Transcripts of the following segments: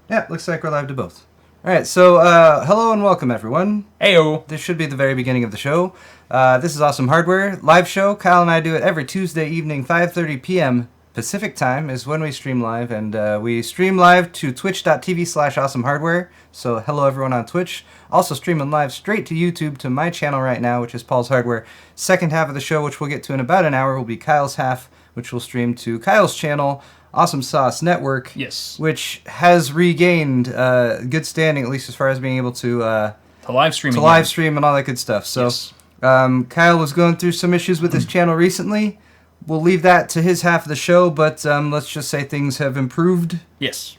Yeah, looks like we're live to both. All right, so hello and welcome, everyone. Heyo. This should be the very beginning of the show. This is Awesome Hardware live show. Kyle and I do it every Tuesday evening, 5:30 p.m. Pacific time is when we stream live, and we stream live to twitch.tv/awesomehardware. So hello, everyone on Twitch. Also streaming live straight to YouTube to my channel right now, which is Paul's Hardware. Second half of the show, which we'll get to in about an hour, will be Kyle's half, which will stream to Kyle's channel, Awesome Sauce Network, Yes. which has regained good standing, at least as far as being able to live stream and all that good stuff. So Yes. Kyle was going through some issues with his channel recently. We'll leave that to his half of the show, but let's just say things have improved. Yes.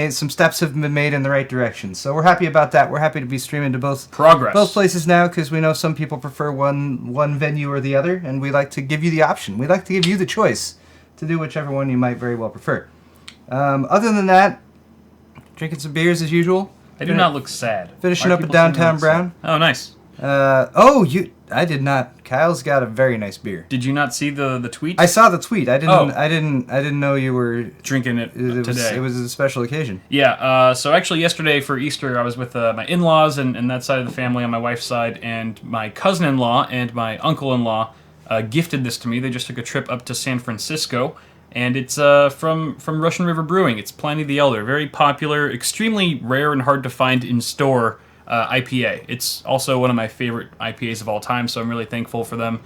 Some steps have been made in the right direction. So we're happy about that. We're happy to be streaming to both places now, because we know some people prefer one venue or the other, and we like to give you the option. We like to give you the choice to do whichever one you might very well prefer. Other than that, drinking some beers as usual. I do not look sad. Finishing up a Downtown Brown. Oh, nice. I did not. Kyle's got a very nice beer. Did you not see the tweet? I saw the tweet. I didn't know you were drinking it today. It was a special occasion. Yeah. So actually, yesterday for Easter, I was with my in-laws and that side of the family on my wife's side, and my cousin-in-law and my uncle-in-law gifted this to me. They just took a trip up to San Francisco, and it's from Russian River Brewing. It's Pliny the Elder, very popular, extremely rare and hard to find in store IPA. It's also one of my favorite IPAs of all time, so I'm really thankful for them.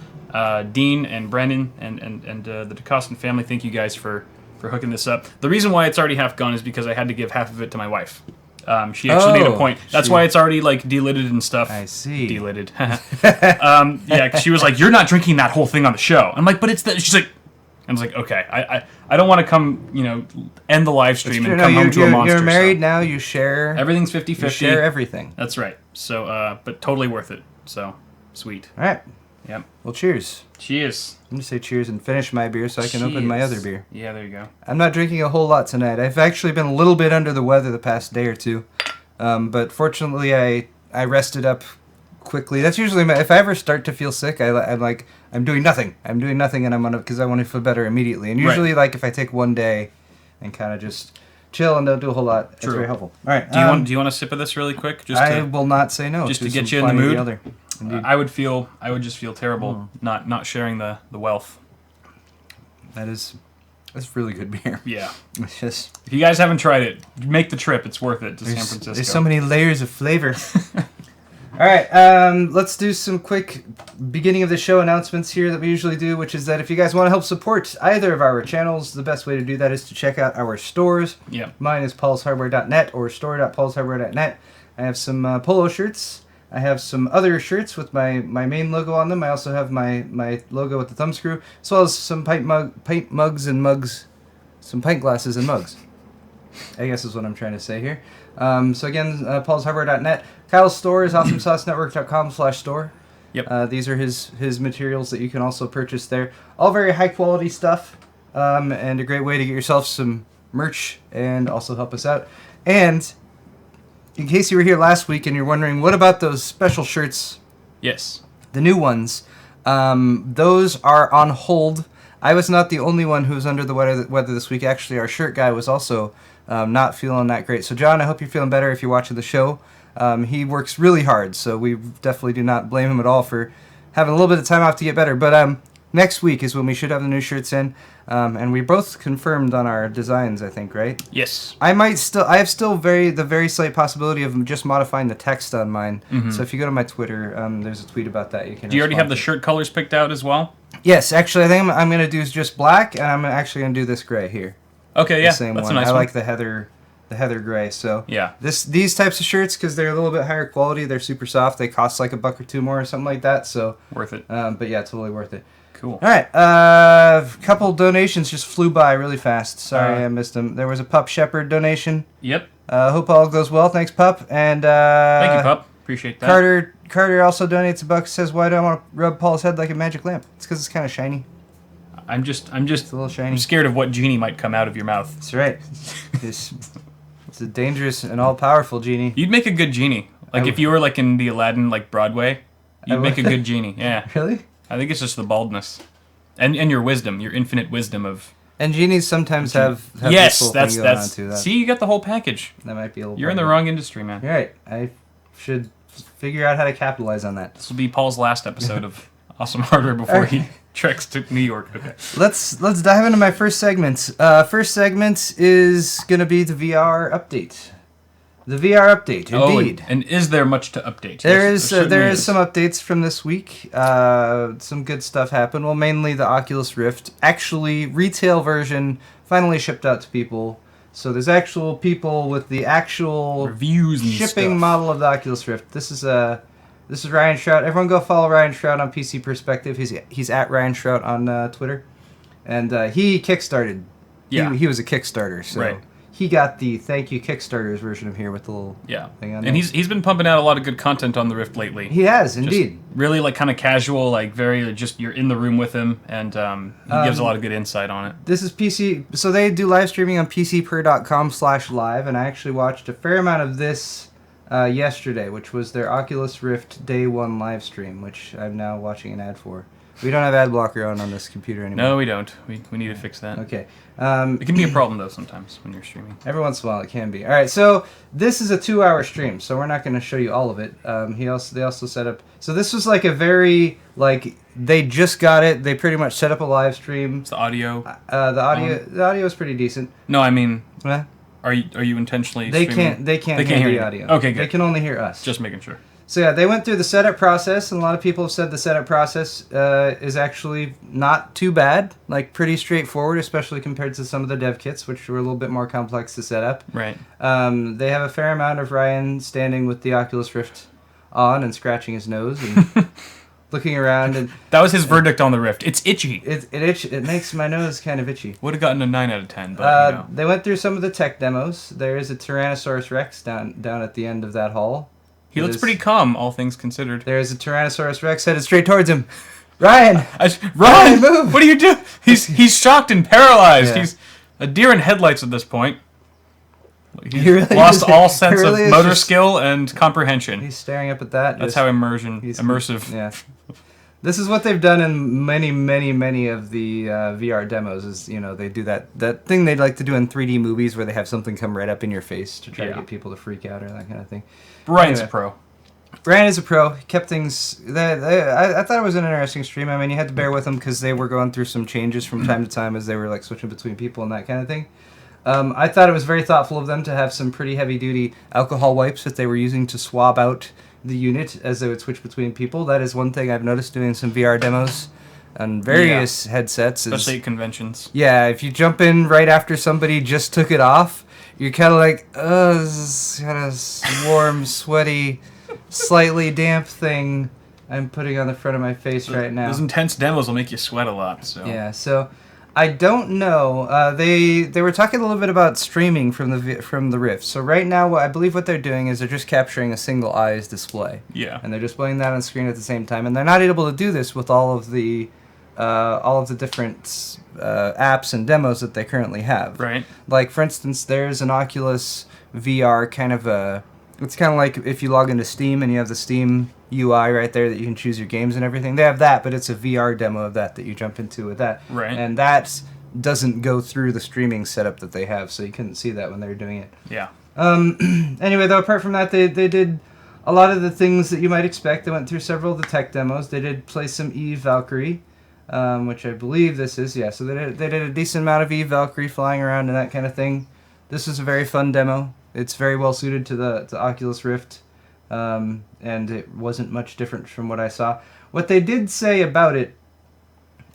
Dean and Brennan and the DeCostin family, thank you guys for hooking this up. The reason why it's already half gone is because I had to give half of it to my wife. She actually made a point. That's why it's already delidded and stuff. I see. Delidded. Yeah, 'cause she was like, "You're not drinking that whole thing on the show." I'm like, "But it's the." She's like, I was like, "Okay, I don't want to come, end the live stream and come home to a monster." You're married now. You share everything's 50-50. You share everything. That's right. So, but totally worth it. So, sweet. All right. Yep. Well, cheers. Cheers. I'm going to say cheers and finish my beer so I can open my other beer. Yeah, there you go. I'm not drinking a whole lot tonight. I've actually been a little bit under the weather the past day or two. But fortunately, I rested up quickly. That's usually if I ever start to feel sick, I'm like, I'm doing nothing. I'm doing nothing, and because I want to feel better immediately. And usually, if I take one day and kind of just chill and don't do a whole lot, it's very helpful. All right. Do you want a sip of this really quick? I will not say no. Just to get you in the mood. I would just feel terrible not sharing the wealth. That's really good beer. Yeah. It's just, if you guys haven't tried it, make the trip. It's worth it to San Francisco. There's so many layers of flavor. All right, let's do some quick beginning of the show announcements here that we usually do, which is that if you guys want to help support either of our channels, the best way to do that is to check out our stores. Yeah. Mine is paulshardware.net or store.paulshardware.net. I have some polo shirts. I have some other shirts with my main logo on them. I also have my logo with the thumb screw, as well as some pint glasses and mugs. I guess is what I'm trying to say here. So again, paulshardware.net. Kyle's store is awesomesaucenetwork.com/store. Yep. These are his materials that you can also purchase there. All very high quality stuff, and a great way to get yourself some merch and also help us out. And in case you were here last week and you're wondering, what about those special shirts? Yes. The new ones. Those are on hold. I was not the only one who was under the weather this week. Actually, our shirt guy was also not feeling that great. So, John, I hope you're feeling better if you're watching the show. He works really hard, so we definitely do not blame him at all for having a little bit of time off to get better. But next week is when we should have the new shirts in, and we both confirmed on our designs, I think, right? Yes. I have still the very slight possibility of just modifying the text on mine. Mm-hmm. So if you go to my Twitter, there's a tweet about that. Do you already have the shirt colors picked out as well? Yes, actually, I think I'm going to do just black, and I'm actually going to do this gray here. Okay, yeah, the same that's one. a nice I one. like the heather gray. So yeah, these types of shirts, because they're a little bit higher quality, they're super soft. They cost like $1 or $2 more or something like that. So worth it. But yeah, totally worth it. Cool. All right, a couple donations just flew by really fast. Sorry, I missed them. There was a Pup Shepherd donation. Yep. Hope all goes well. Thanks, Pup. And thank you, Pup. Appreciate that. Carter also donates $1. Says, "Why do I want to rub Paul's head like a magic lamp?" It's because it's kind of shiny. I'm just it's a little shiny. I'm scared of what genie might come out of your mouth. That's right. It's a dangerous and all-powerful genie. You'd make a good genie. If you were in the Aladdin Broadway, you'd make a good genie. Yeah. Really? I think it's just the baldness, and your wisdom, your infinite wisdom of And genies sometimes have yes, this whole that's thing going on too. see, you got the whole package. That might be a little. You're in the wrong industry, man. You're right. I should figure out how to capitalize on that. This will be Paul's last episode of Awesome Hardware before he treks to New York. Okay. Let's dive into my first segment. First segment is gonna be the VR update. The VR update, indeed. And is there much to update? There is some updates from this week. Some good stuff happened. Well, mainly the Oculus Rift. Actually, retail version finally shipped out to people. So there's actual people with the actual reviews and shipping stuff. model of the Oculus Rift. This is Ryan Shrout. Everyone go follow Ryan Shrout on PC Perspective. He's at Ryan Shrout on Twitter, and he kickstarted. Yeah, he was a Kickstarter. So. Right. He got the thank you Kickstarters version of here with the little thing on there. And he's been pumping out a lot of good content on the Rift lately. He has, indeed. Just really like kind of casual, like very just you're in the room with him, and he gives a lot of good insight on it. This is PC, so they do live streaming on pcper.com/live, and I actually watched a fair amount of this yesterday, which was their Oculus Rift Day 1 live stream, which I'm now watching an ad for. We don't have ad blocker on this computer anymore. No, we don't. We need to fix that. Okay. It can be a problem, though, sometimes when you're streaming. Every once in a while it can be. All right, so this is a 2-hour stream, so we're not going to show you all of it. They also set up... So this was like a very, like, they just got it. They pretty much set up a live stream. It's the audio. The audio is pretty decent. No, I mean... What? Are you intentionally They streaming? They can't hear the audio. Okay, good. They can only hear us. Just making sure. So yeah, they went through the setup process, and a lot of people have said the setup process is actually not too bad, like pretty straightforward, especially compared to some of the dev kits, which were a little bit more complex to set up. Right. They have a fair amount of Ryan standing with the Oculus Rift on and scratching his nose and looking around. And that was his verdict on the Rift. It's itchy. It makes my nose kind of itchy. Would have gotten a 9 out of 10, but They went through some of the tech demos. There is a Tyrannosaurus Rex down at the end of that hall. He looks pretty calm, all things considered. There's a Tyrannosaurus Rex headed straight towards him. Ryan! Ryan, move! What are you doing? He's shocked and paralyzed. Yeah. He's a deer in headlights at this point. He's He really lost is- all sense he really of is motor just- skill and comprehension. He's staring up at that. That's how immersive. Yeah. This is what they've done in many, many, many of the VR demos. Is they do that thing they like to do in 3D movies where they have something come right up in your face to try to get people to freak out or that kind of thing. Ryan's a pro. Ryan is a pro. He kept things. I thought it was an interesting stream. I mean, you had to bear with them because they were going through some changes from time to time as they were like switching between people and that kind of thing. I thought it was very thoughtful of them to have some pretty heavy-duty alcohol wipes that they were using to swab out the unit as they would switch between people. That is one thing I've noticed doing some VR demos on various headsets. Especially at conventions. Yeah, if you jump in right after somebody just took it off, you're kind of like, this is kind of warm, sweaty, slightly damp thing I'm putting on the front of my face right now. Those intense demos will make you sweat a lot. So yeah, so I don't know. They were talking a little bit about streaming from the Rift. So right now, I believe what they're doing is they're just capturing a single eye's display. Yeah. And they're displaying that on screen at the same time, and they're not able to do this with all of the different apps and demos that they currently have. Right. Like for instance, there's an Oculus VR kind of a. It's kind of like if you log into Steam and you have the Steam UI right there that you can choose your games and everything. They have that, but it's a VR demo of that you jump into with that. Right. And that doesn't go through the streaming setup that they have, so you couldn't see that when they were doing it. Yeah. Anyway, though, apart from that, they did a lot of the things that you might expect. They went through several of the tech demos. They did play some Eve Valkyrie, which I believe this is. Yeah, so they did a decent amount of Eve Valkyrie flying around and that kind of thing. This was a very fun demo. It's very well suited to the Oculus Rift, and it wasn't much different from what I saw. What they did say about it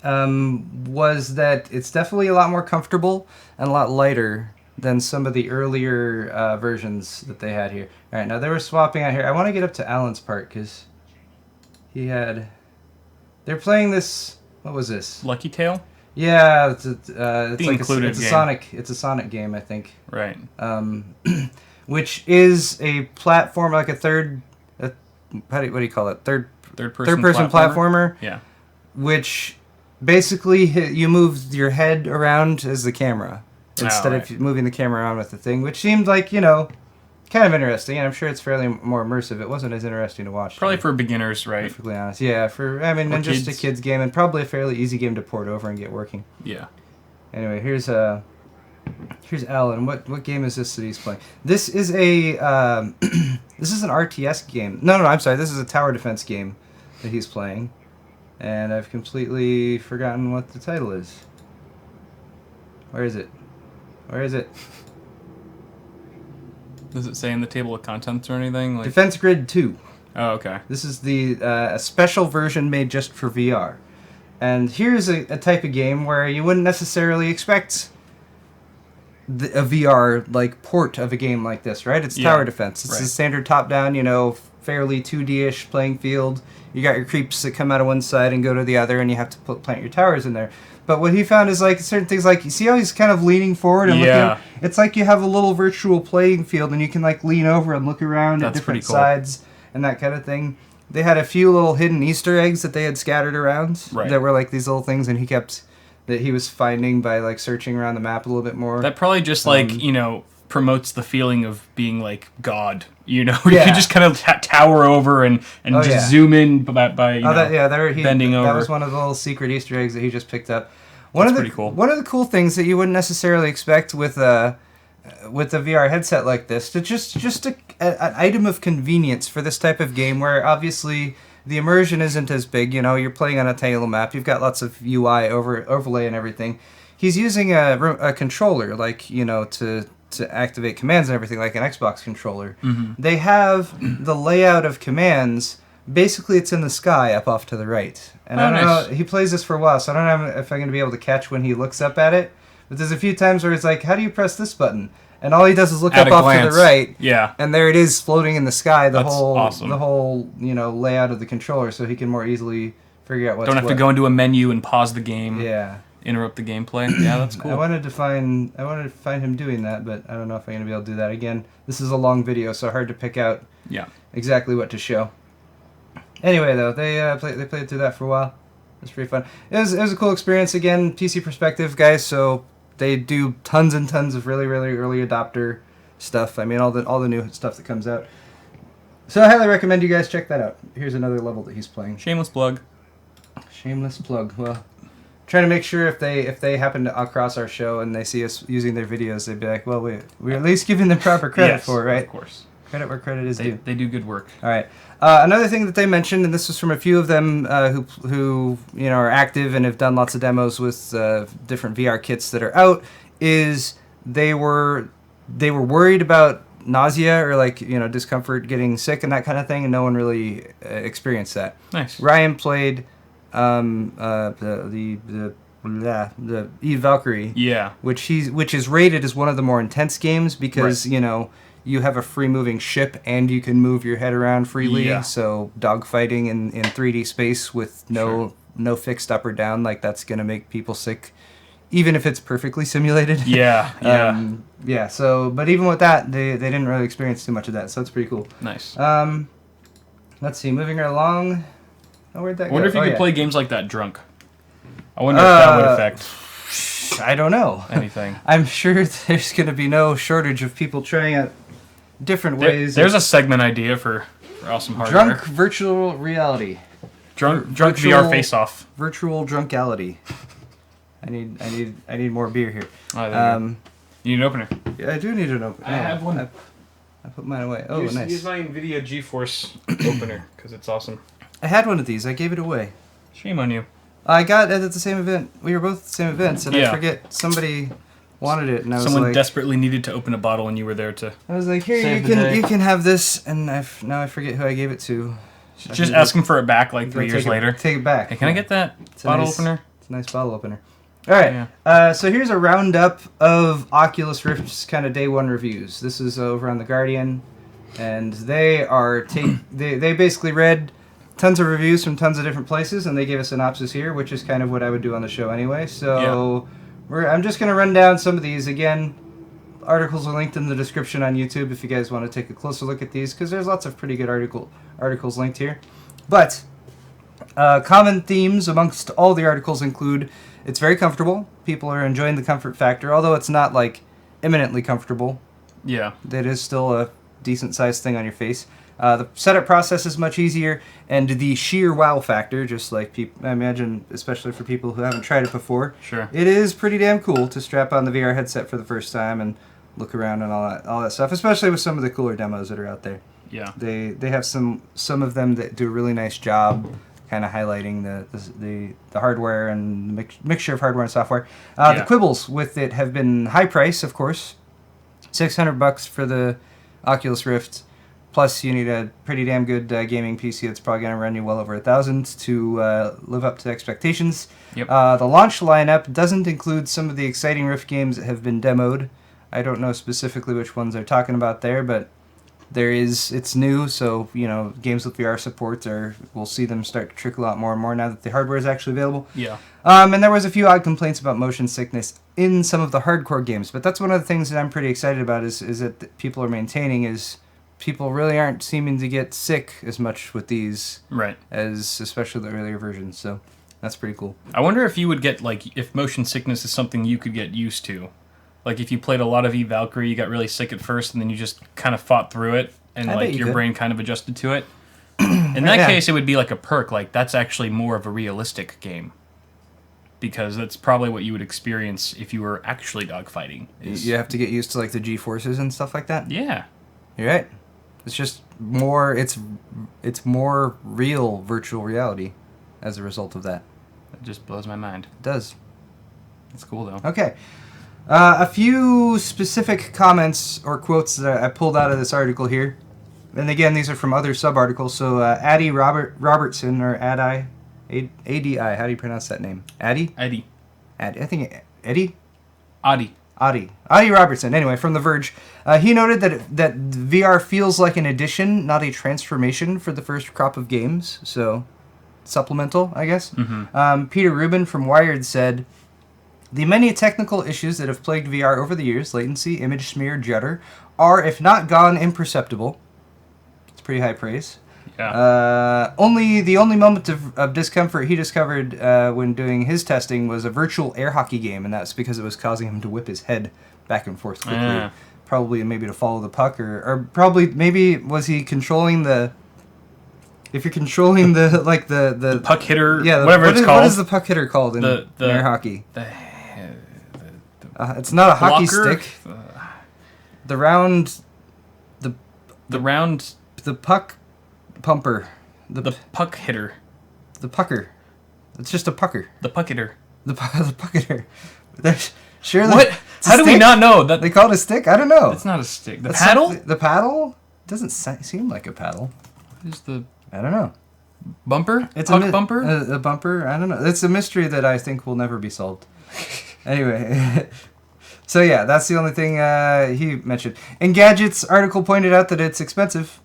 was that it's definitely a lot more comfortable and a lot lighter than some of the earlier versions that they had here. All right, now they were swapping out here. I want to get up to Alan's part because they're playing this. What was this? Lucky Tail? Yeah, it's a Sonic game, I think. Right. Which is a platform, like a what do you call it? Third person platformer. Yeah. Which basically you move your head around as the camera instead of moving the camera around with the thing, which seemed like kind of interesting, and I'm sure it's fairly more immersive. It wasn't as interesting to watch. Probably for beginners, right? Perfectly honest. Yeah, and just a kid's game, and probably a fairly easy game to port over and get working. Yeah. Anyway, here's Alan. What game is this that he's playing? This is a this is an RTS game. No, I'm sorry. This is a tower defense game that he's playing, and I've completely forgotten what the title is. Where is it? Where is it? Does it say in the table of contents or anything? Like... Defense Grid 2. Oh, okay. This is the a special version made just for VR. And here's a type of game where you wouldn't necessarily expect a VR like port of a game like this, right? It's tower defense. It's a standard top-down, fairly 2D-ish playing field. You got your creeps that come out of one side and go to the other, and you have to plant your towers in there. But what he found is like certain things, like you see how he's kind of leaning forward and looking. It's like you have a little virtual playing field, and you can like lean over and look around at different sides and that kind of thing. They had a few little hidden Easter eggs that they had scattered around that were like these little things, and he was finding by like searching around the map a little bit more. That probably just promotes the feeling of being like God, you can just kind of tower over and just zoom in by bending over. That was one of the little secret Easter eggs that he just picked up. Pretty cool. One of the cool things that you wouldn't necessarily expect with a VR headset like this, to just an item of convenience for this type of game where obviously the immersion isn't as big. You're playing on a tiny little map. You've got lots of UI overlay and everything. He's using a controller, like to activate commands and everything, like an Xbox controller. Mm-hmm. They have the layout of commands. Basically, it's in the sky up off to the right. And I don't know. He plays this for a while, so I don't know if I'm going to be able to catch when he looks up at it. But there's a few times where it's like, how do you press this button? And all he does is look up off to the right. Yeah. And there it is floating in the sky, the whole layout of the controller, so he can more easily figure out what's what. Don't have to go into a menu and pause the game. Yeah. Interrupt the gameplay. Yeah, that's cool. I wanted to find him doing that, but I don't know if I'm going to be able to do that again. This is a long video, so hard to pick out exactly what to show. Anyway, though, they played through that for a while. It was pretty fun. It was a cool experience. Again, PC perspective, guys, so they do tons and tons of really, really early adopter stuff. I mean, all the new stuff that comes out. So I highly recommend you guys check that out. Here's another level that he's playing. Shameless plug. Shameless plug. Well, trying to make sure if they happen to cross our show and they see us using their videos, they'd be like, well, we're at least giving them proper credit for it, right? Of course. Credit where credit is due. They do good work. All right. Another thing that they mentioned, and this was from a few of them who are active and have done lots of demos with different VR kits that are out, is they were worried about nausea or discomfort, getting sick and that kind of thing, and no one really experienced that. Nice. Ryan played the Eve Valkyrie, which is rated as one of the more intense games because you have a free moving ship and you can move your head around freely. So dogfighting in 3D space with no fixed up or down, that's gonna make people sick, even if it's perfectly simulated. So, but even with that, they didn't really experience too much of that, so that's pretty cool. Nice. Let's see, moving right along. Oh, where'd that go? I wonder if you could play games like that drunk. I wonder if that would affect... I don't know. Anything. I'm sure there's going to be no shortage of people trying out different ways. There's a segment idea for awesome hardware. Drunk virtual reality. Drunk VR face-off. Virtual drunkality. I need more beer here. You need an opener. Yeah, I do need an opener. I have one. I put mine away. Oh, nice. Use my NVIDIA GeForce opener because it's awesome. I had one of these. I gave it away. Shame on you. I got it at the same event. We were both at the same events, and I forget somebody wanted it, and I was someone desperately needed to open a bottle, and you were there to. I was like, "Here, you can have this," and now I forget who I gave it to. Just ask him for it back 3 years later. Take it back. Hey, can I get that bottle opener? It's a nice bottle opener. All right. So here's a roundup of Oculus Rift's kind of day one reviews. This is over on The Guardian, and they are they basically read tons of reviews from tons of different places, and they gave a synopsis here, which is kind of what I would do on the show anyway. So I'm just going to run down some of these. Again, articles are linked in the description on YouTube if you guys want to take a closer look at these, because there's lots of pretty good articles linked here. But common themes amongst all the articles include it's very comfortable. People are enjoying the comfort factor, although it's not eminently comfortable. Yeah. That is still a decent sized thing on your face. The setup process is much easier, and the sheer wow factor, just like people, I imagine, especially for people who haven't tried it before. Sure. It is pretty damn cool to strap on the VR headset for the first time and look around and all that stuff, especially with some of the cooler demos that are out there. Yeah. They have some of them that do a really nice job kind of highlighting the hardware and the mixture of hardware and software. The quibbles with it have been high price, of course. $600 for the Oculus Rift. Plus, you need a pretty damn good gaming PC that's probably going to run you well over $1,000 to live up to expectations. Yep. The launch lineup doesn't include some of the exciting Rift games that have been demoed. I don't know specifically which ones they're talking about there, but it's new, so games with VR support we'll see them start to trickle out more and more now that the hardware is actually available. Yeah. And there was a few odd complaints about motion sickness in some of the hardcore games, but that's one of the things that I'm pretty excited about is that people are maintaining is people really aren't seeming to get sick as much with these, right? As especially the earlier versions. So that's pretty cool. I wonder if you would get if motion sickness is something you could get used to. Like, if you played a lot of Valkyrie, you got really sick at first, and then you just kind of fought through it, and, your brain kind of adjusted to it. In that case, it would be like a perk. Like, that's actually more of a realistic game. Because that's probably what you would experience if you were actually dogfighting. You have to get used to, the G-forces and stuff like that? Yeah. You're right. It's just more, it's more real virtual reality as a result of that. It just blows my mind. It does. It's cool, though. Okay. A few specific comments or quotes that I pulled out of this article here. And again, these are from other sub-articles. So, Addy Robertson, or Addi, A-D-I, how do you pronounce that name? Addy? Addy. I think, Eddie? Addy Robertson, anyway, from The Verge. He noted that VR feels like an addition, not a transformation for the first crop of games. So, supplemental, I guess. Mm-hmm. Peter Rubin from Wired said, "The many technical issues that have plagued VR over the years, latency, image smear, judder, are, if not gone, imperceptible." It's pretty high praise. Yeah. The only moment of discomfort he discovered when doing his testing was a virtual air hockey game, and that's because it was causing him to whip his head back and forth quickly. Yeah. Probably maybe to follow the puck, or probably maybe was he controlling the... If you're controlling the puck hitter, yeah, whatever it's called. What is the puck hitter called in air hockey? It's not a hockey stick. The puck pumper. The puck hitter. The pucker. It's just a pucker. The puck hitter. The puck hitter. Sure. What? How do we not know that they call it a stick? I don't know. It's not a stick. The paddle? The paddle doesn't seem like a paddle. What is the? I don't know. Bumper? It's puck bumper? A bumper? I don't know. It's a mystery that I think will never be solved. Anyway. So yeah, that's the only thing he mentioned. Engadget's article pointed out that it's expensive.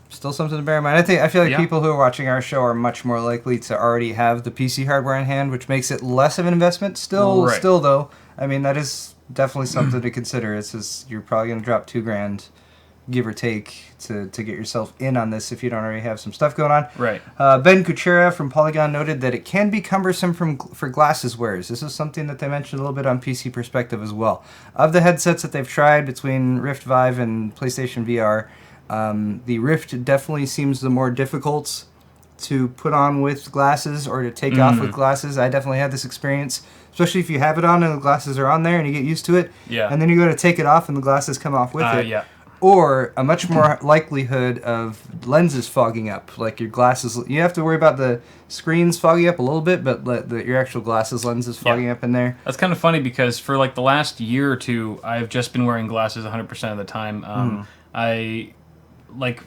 Still something to bear in mind. I feel like people who are watching our show are much more likely to already have the PC hardware in hand, which makes it less of an investment. Still though, I mean, that is definitely something to consider. It's just, you're probably going to drop $2,000, give or take, to get yourself in on this if you don't already have some stuff going on. Right. Ben Kuchera from Polygon noted that it can be cumbersome for glasses wearers. This is something that they mentioned a little bit on PC Perspective as well. Of the headsets that they've tried between Rift Vive and PlayStation VR, the Rift definitely seems the more difficult to put on with glasses or to take off with glasses. I definitely had this experience, especially if you have it on and the glasses are on there and you get used to it. Yeah. And then you go to take it off and the glasses come off with it. Yeah. Or a much more likelihood of lenses fogging up. Like your glasses, you have to worry about the screens fogging up a little bit, but your actual glasses lenses fogging up in there. That's kind of funny because for the last year or two, I've just been wearing glasses 100% of the time.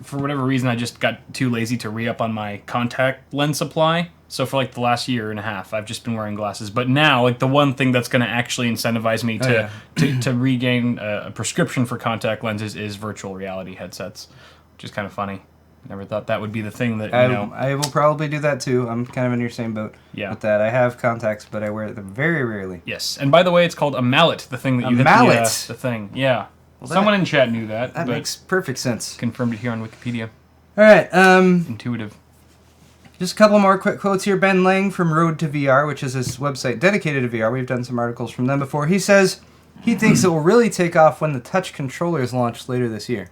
For whatever reason, I just got too lazy to re-up on my contact lens supply. So for the last year and a half, I've just been wearing glasses. But now, the one thing that's going to actually incentivize me to regain a prescription for contact lenses is virtual reality headsets, which is kind of funny. Never thought that would be the thing that, I will probably do that too. I'm kind of in your same boat with that. I have contacts, but I wear them very rarely. Yes. And by the way, it's called a mallet, the thing that you hit mallet? the thing. Yeah. Well, someone in chat knew that. That makes perfect sense. Confirmed it here on Wikipedia. All right. Intuitive. Just a couple more quick quotes here. Ben Lang from Road to VR, which is this website dedicated to VR. We've done some articles from them before. He says he thinks it will really take off when the touch controllers launch later this year.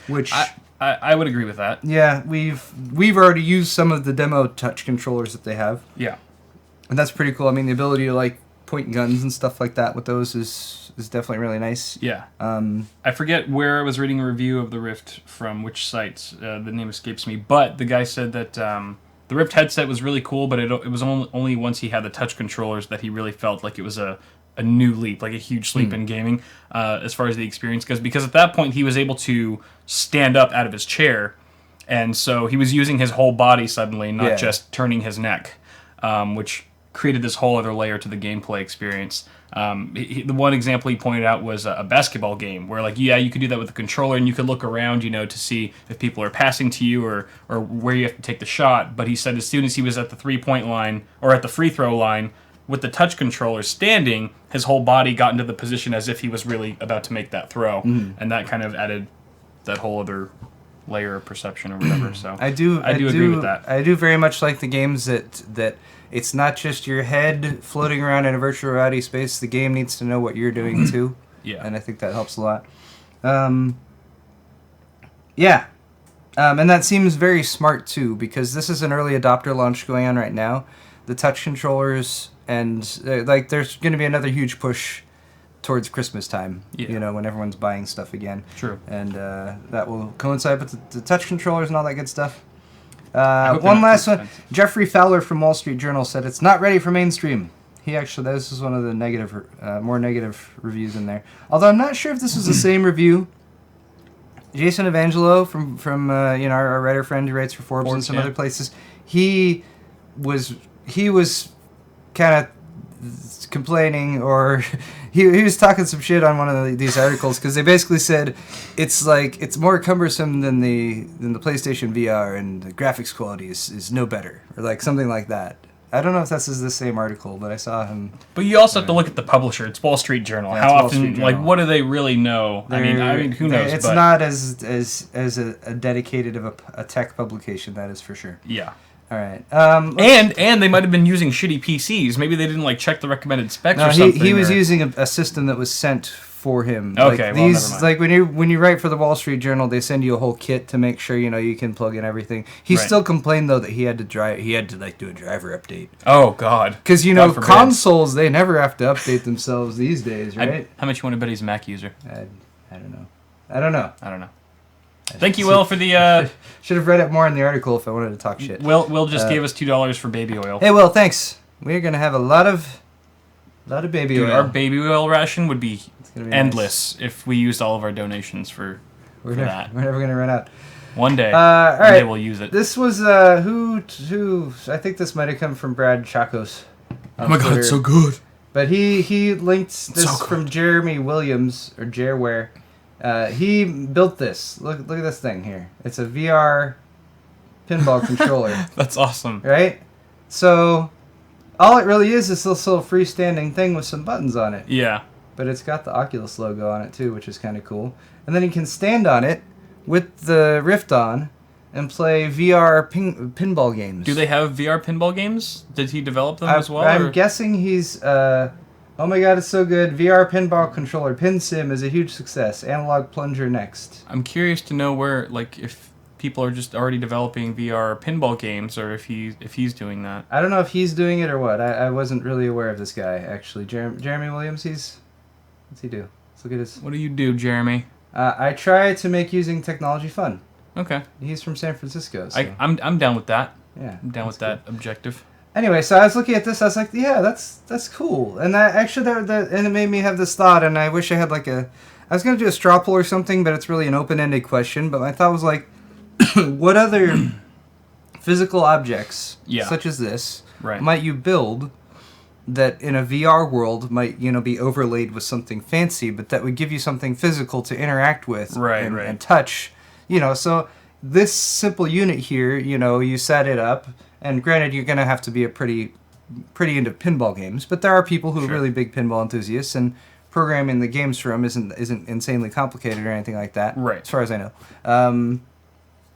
Which I would agree with that. Yeah, we've already used some of the demo touch controllers that they have. Yeah. And that's pretty cool. I mean, the ability to like point guns and stuff like that with those is definitely really nice. Yeah. I forget where I was reading a review of the Rift from which site. The name escapes me. But the guy said that the Rift headset was really cool, but it was only once he had the touch controllers that he really felt like it was a new leap, like a huge leap in gaming as far as the experience goes. Because at that point, he was able to stand up out of his chair. And so he was using his whole body suddenly, not just turning his neck, which created this whole other layer to the gameplay experience. The one example he pointed out was a basketball game where, like, you could do that with the controller and you could look around, to see if people are passing to you or where you have to take the shot. But he said as soon as he was at the 3-point line or at the free throw line with the touch controller standing, his whole body got into the position as if he was really about to make that throw. And that kind of added that whole other layer of perception or whatever. So I do agree with that. I do very much like the games that it's not just your head floating around in a virtual reality space. The game needs to know what you're doing too. Yeah. And I think that helps a lot. And that seems very smart too, because this is an early adopter launch going on right now. The touch controllers and there's going to be another huge push towards Christmas time, when everyone's buying stuff again. True. And that will coincide with the touch controllers and all that good stuff. One last one. Jeffrey Fowler from Wall Street Journal said it's not ready for mainstream. This is one of the more negative reviews in there. Although I'm not sure if this is the same review. Jason Evangelo from our writer friend who writes for Forbes and some other places, he was kind of complaining, or he was talking some shit on one of these articles because they basically said it's more cumbersome than the PlayStation VR and the graphics quality is no better, or like something like that. I don't know if this is the same article, but I saw him. But you also have to look at the publisher. It's Wall Street Journal. Yeah, how often, what do they really know? I mean, who knows? It's not as a dedicated of a tech publication, that is for sure. Yeah. All right. And they might have been using shitty PCs. Maybe they didn't check the recommended specs or something. He was using a system that was sent for him. Okay, these, never mind. when you write for the Wall Street Journal, they send you a whole kit to make sure you can plug in everything. He still complained though that he had to do a driver update. Oh God. Because consoles, they never have to update themselves these days, right? How much you want to bet he's a Mac user? I don't know. Thank you, Will, for the... Should have read it more in the article if I wanted to talk shit. Will just gave us $2 for baby oil. Hey, Will, thanks. We're going to have a lot of baby oil. Our baby oil ration would be endless if we used all of our donations for that. We're never going to run out. One day. All right. We'll use it. This was, who, I think this might have come from Brad Chacos. Oh my God, it's so good. But he linked this from Jeremy Williams, or Jerware. He built this. Look at this thing here. It's a VR pinball controller. That's awesome. Right? So, all it really is this little freestanding thing with some buttons on it. Yeah. But it's got the Oculus logo on it too, which is kind of cool. And then you can stand on it with the Rift on and play VR pinball games. Do they have VR pinball games? Did he develop them as well? I'm guessing he's... oh my God, it's so good. VR pinball controller. PinSim is a huge success. Analog plunger next. I'm curious to know where, if people are just already developing VR pinball games, or if he's doing that. I don't know if he's doing it or what. I wasn't really aware of this guy, actually. Jeremy Williams, what's he do? Let's look at his... What do you do, Jeremy? I try to make using technology fun. Okay. He's from San Francisco. So. I'm down with that. Yeah. I'm down with that objective. Anyway, so I was looking at this. I was like, "Yeah, that's cool." And and it made me have this thought. And I wish I had I was gonna do a straw poll or something, but it's really an open-ended question. But my thought was what other physical objects, such as this, might you build that in a VR world might be overlaid with something fancy, but that would give you something physical to interact with and touch. So this simple unit here, you set it up. And granted, you're going to have to be pretty into pinball games, but there are people who are really big pinball enthusiasts, and programming the games for them isn't insanely complicated or anything like that, as far as I know.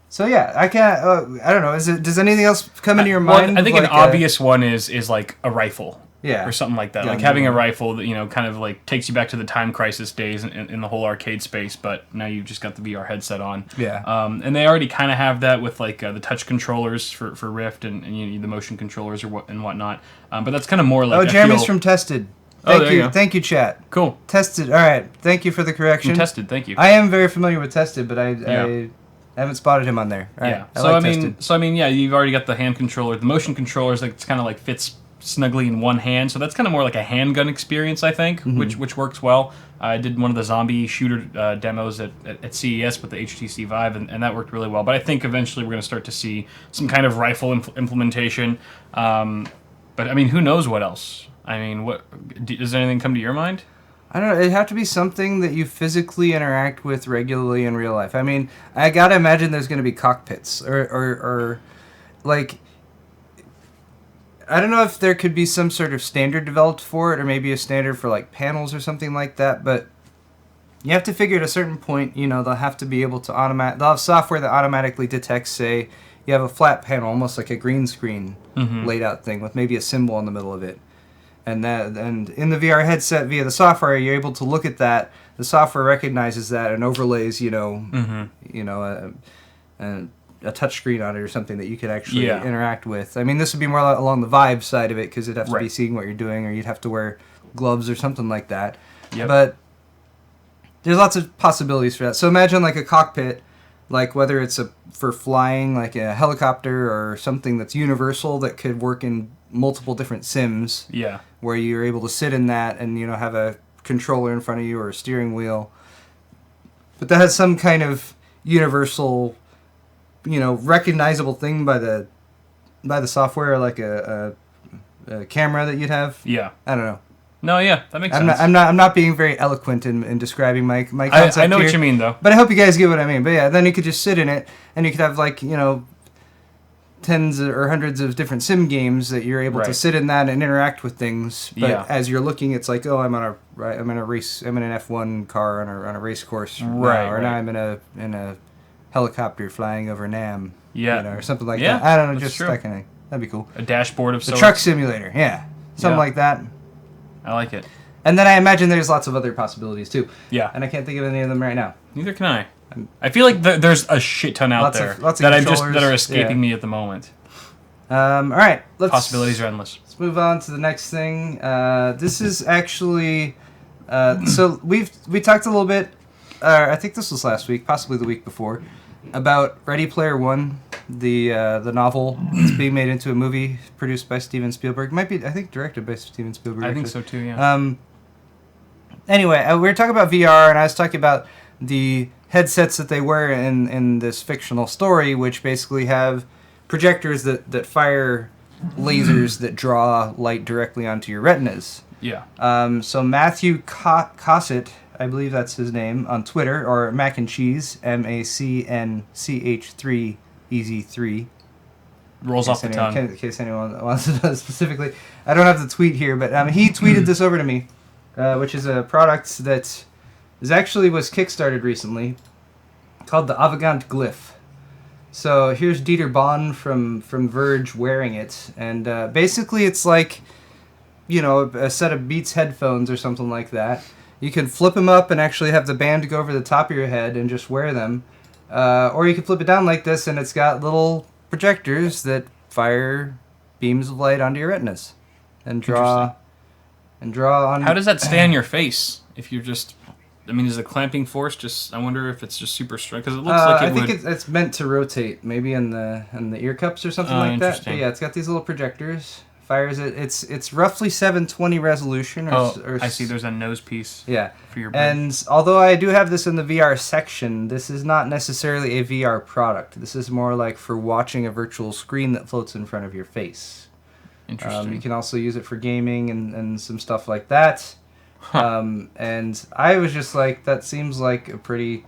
So yeah, I can't. I don't know. Does anything else come into your mind? I think an obvious one is a rifle. Yeah. Or something like that. Gun Like having a game. rifle that, kind of like takes you back to the Time Crisis days in the whole arcade space, but now you've just got the VR headset on. Yeah. And they already kind of have that with like the touch controllers for Rift and the motion controllers and whatnot. But that's kind of more like. Oh, Jeremy's from Tested. There you go. Thank you, chat. Cool. Tested. All right. Thank you for the correction. Tested. Thank you. I am very familiar with Tested, but I haven't spotted him on there. All right. Yeah. So I mean, yeah, you've already got the hand controller, the motion controllers. Like it's kind of like fits snugly in one hand, so that's kind of more like a handgun experience, I think, which works well. I did one of the zombie shooter demos at CES with the HTC Vive, and that worked really well. But I think eventually we're going to start to see some kind of rifle implementation. But I mean, who knows what else? I mean, does anything come to your mind? I don't know. It'd have to be something that you physically interact with regularly in real life. I mean, I gotta imagine there's going to be cockpits or like. I don't know if there could be some sort of standard developed for it, or maybe a standard for like panels or something like that. But you have to figure at a certain point, they'll have to be able to they'll have software that automatically detects, say, you have a flat panel, almost like a green screen laid out thing with maybe a symbol in the middle of it. And in the VR headset via the software, you're able to look at that. The software recognizes that and overlays, a touch screen on it or something that you could actually interact with. I mean, this would be more along the Vive side of it because it'd have to be seeing what you're doing, or you'd have to wear gloves or something like that. Yep. But there's lots of possibilities for that. So imagine like a cockpit, like whether it's for flying, like a helicopter or something that's universal that could work in multiple different sims. Yeah. Where you're able to sit in that and have a controller in front of you or a steering wheel. But that has some kind of universal, recognizable thing by the software, like a camera that you'd have. Yeah. I don't know. No, yeah, that makes sense. I'm not being very eloquent in describing my concept I know here, what you mean, though. But I hope you guys get what I mean. But yeah, then you could just sit in it, and you could have like tens or hundreds of different sim games that you're able to sit in that and interact with things. But as you're looking, it's like, oh, I'm in a race, I'm in an F1 car on a race course, now I'm in a helicopter flying over Nam, or something like that. I don't know, just that kind of. That'd be cool. A dashboard of the truck simulator, something like that. I like it. And then I imagine there's lots of other possibilities too. Yeah. And I can't think of any of them right now. Neither can I. I feel like there's a shit ton out there that are escaping me at the moment. All right. Possibilities are endless. Let's move on to the next thing. This is actually so we talked a little bit. I think this was last week, possibly the week before, about Ready Player One, the novel. It's being made into a movie produced by Steven Spielberg. Might be, I think, directed by Steven Spielberg. I think so too. Yeah. Anyway, we were talking about VR, and I was talking about the headsets that they wear in this fictional story, which basically have projectors that fire lasers that draw light directly onto your retinas. Yeah. So Matthew Coshatt, I believe that's his name, on Twitter, or Mac and Cheese, MACNCH3 Easy 3. Rolls off the tongue. In case anyone wants to know specifically. I don't have the tweet here, but he tweeted this over to me, which is a product that was kickstarted recently, called the Avegant Glyph. So here's Dieter Bohn from Verge wearing it, and basically it's like, a set of Beats headphones or something like that. You can flip them up and actually have the band go over the top of your head and just wear them. Or you can flip it down like this, and it's got little projectors that fire beams of light onto your retinas and draw on. How does that stay on your face if you're just? I mean, is the clamping force just? I wonder if it's just super strong because it looks like I think it's meant to rotate, maybe in the ear cups or something like that. But yeah, it's got these little projectors. Fires it. It's roughly 720 resolution. Or I see. There's a nose piece. Yeah. For your brain. And although I do have this in the VR section, this is not necessarily a VR product. This is more like for watching a virtual screen that floats in front of your face. Interesting. You can also use it for gaming and some stuff like that. Huh. And I was just like, that seems like a pretty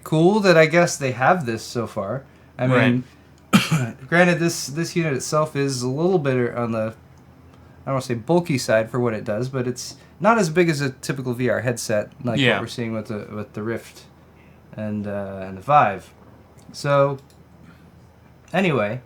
cool that I guess they have this so far. I mean, granted, this unit itself is a little bit on the, I don't want to say bulky side for what it does, but it's not as big as a typical VR headset like what we're seeing with the Rift and the Vive. So anyway,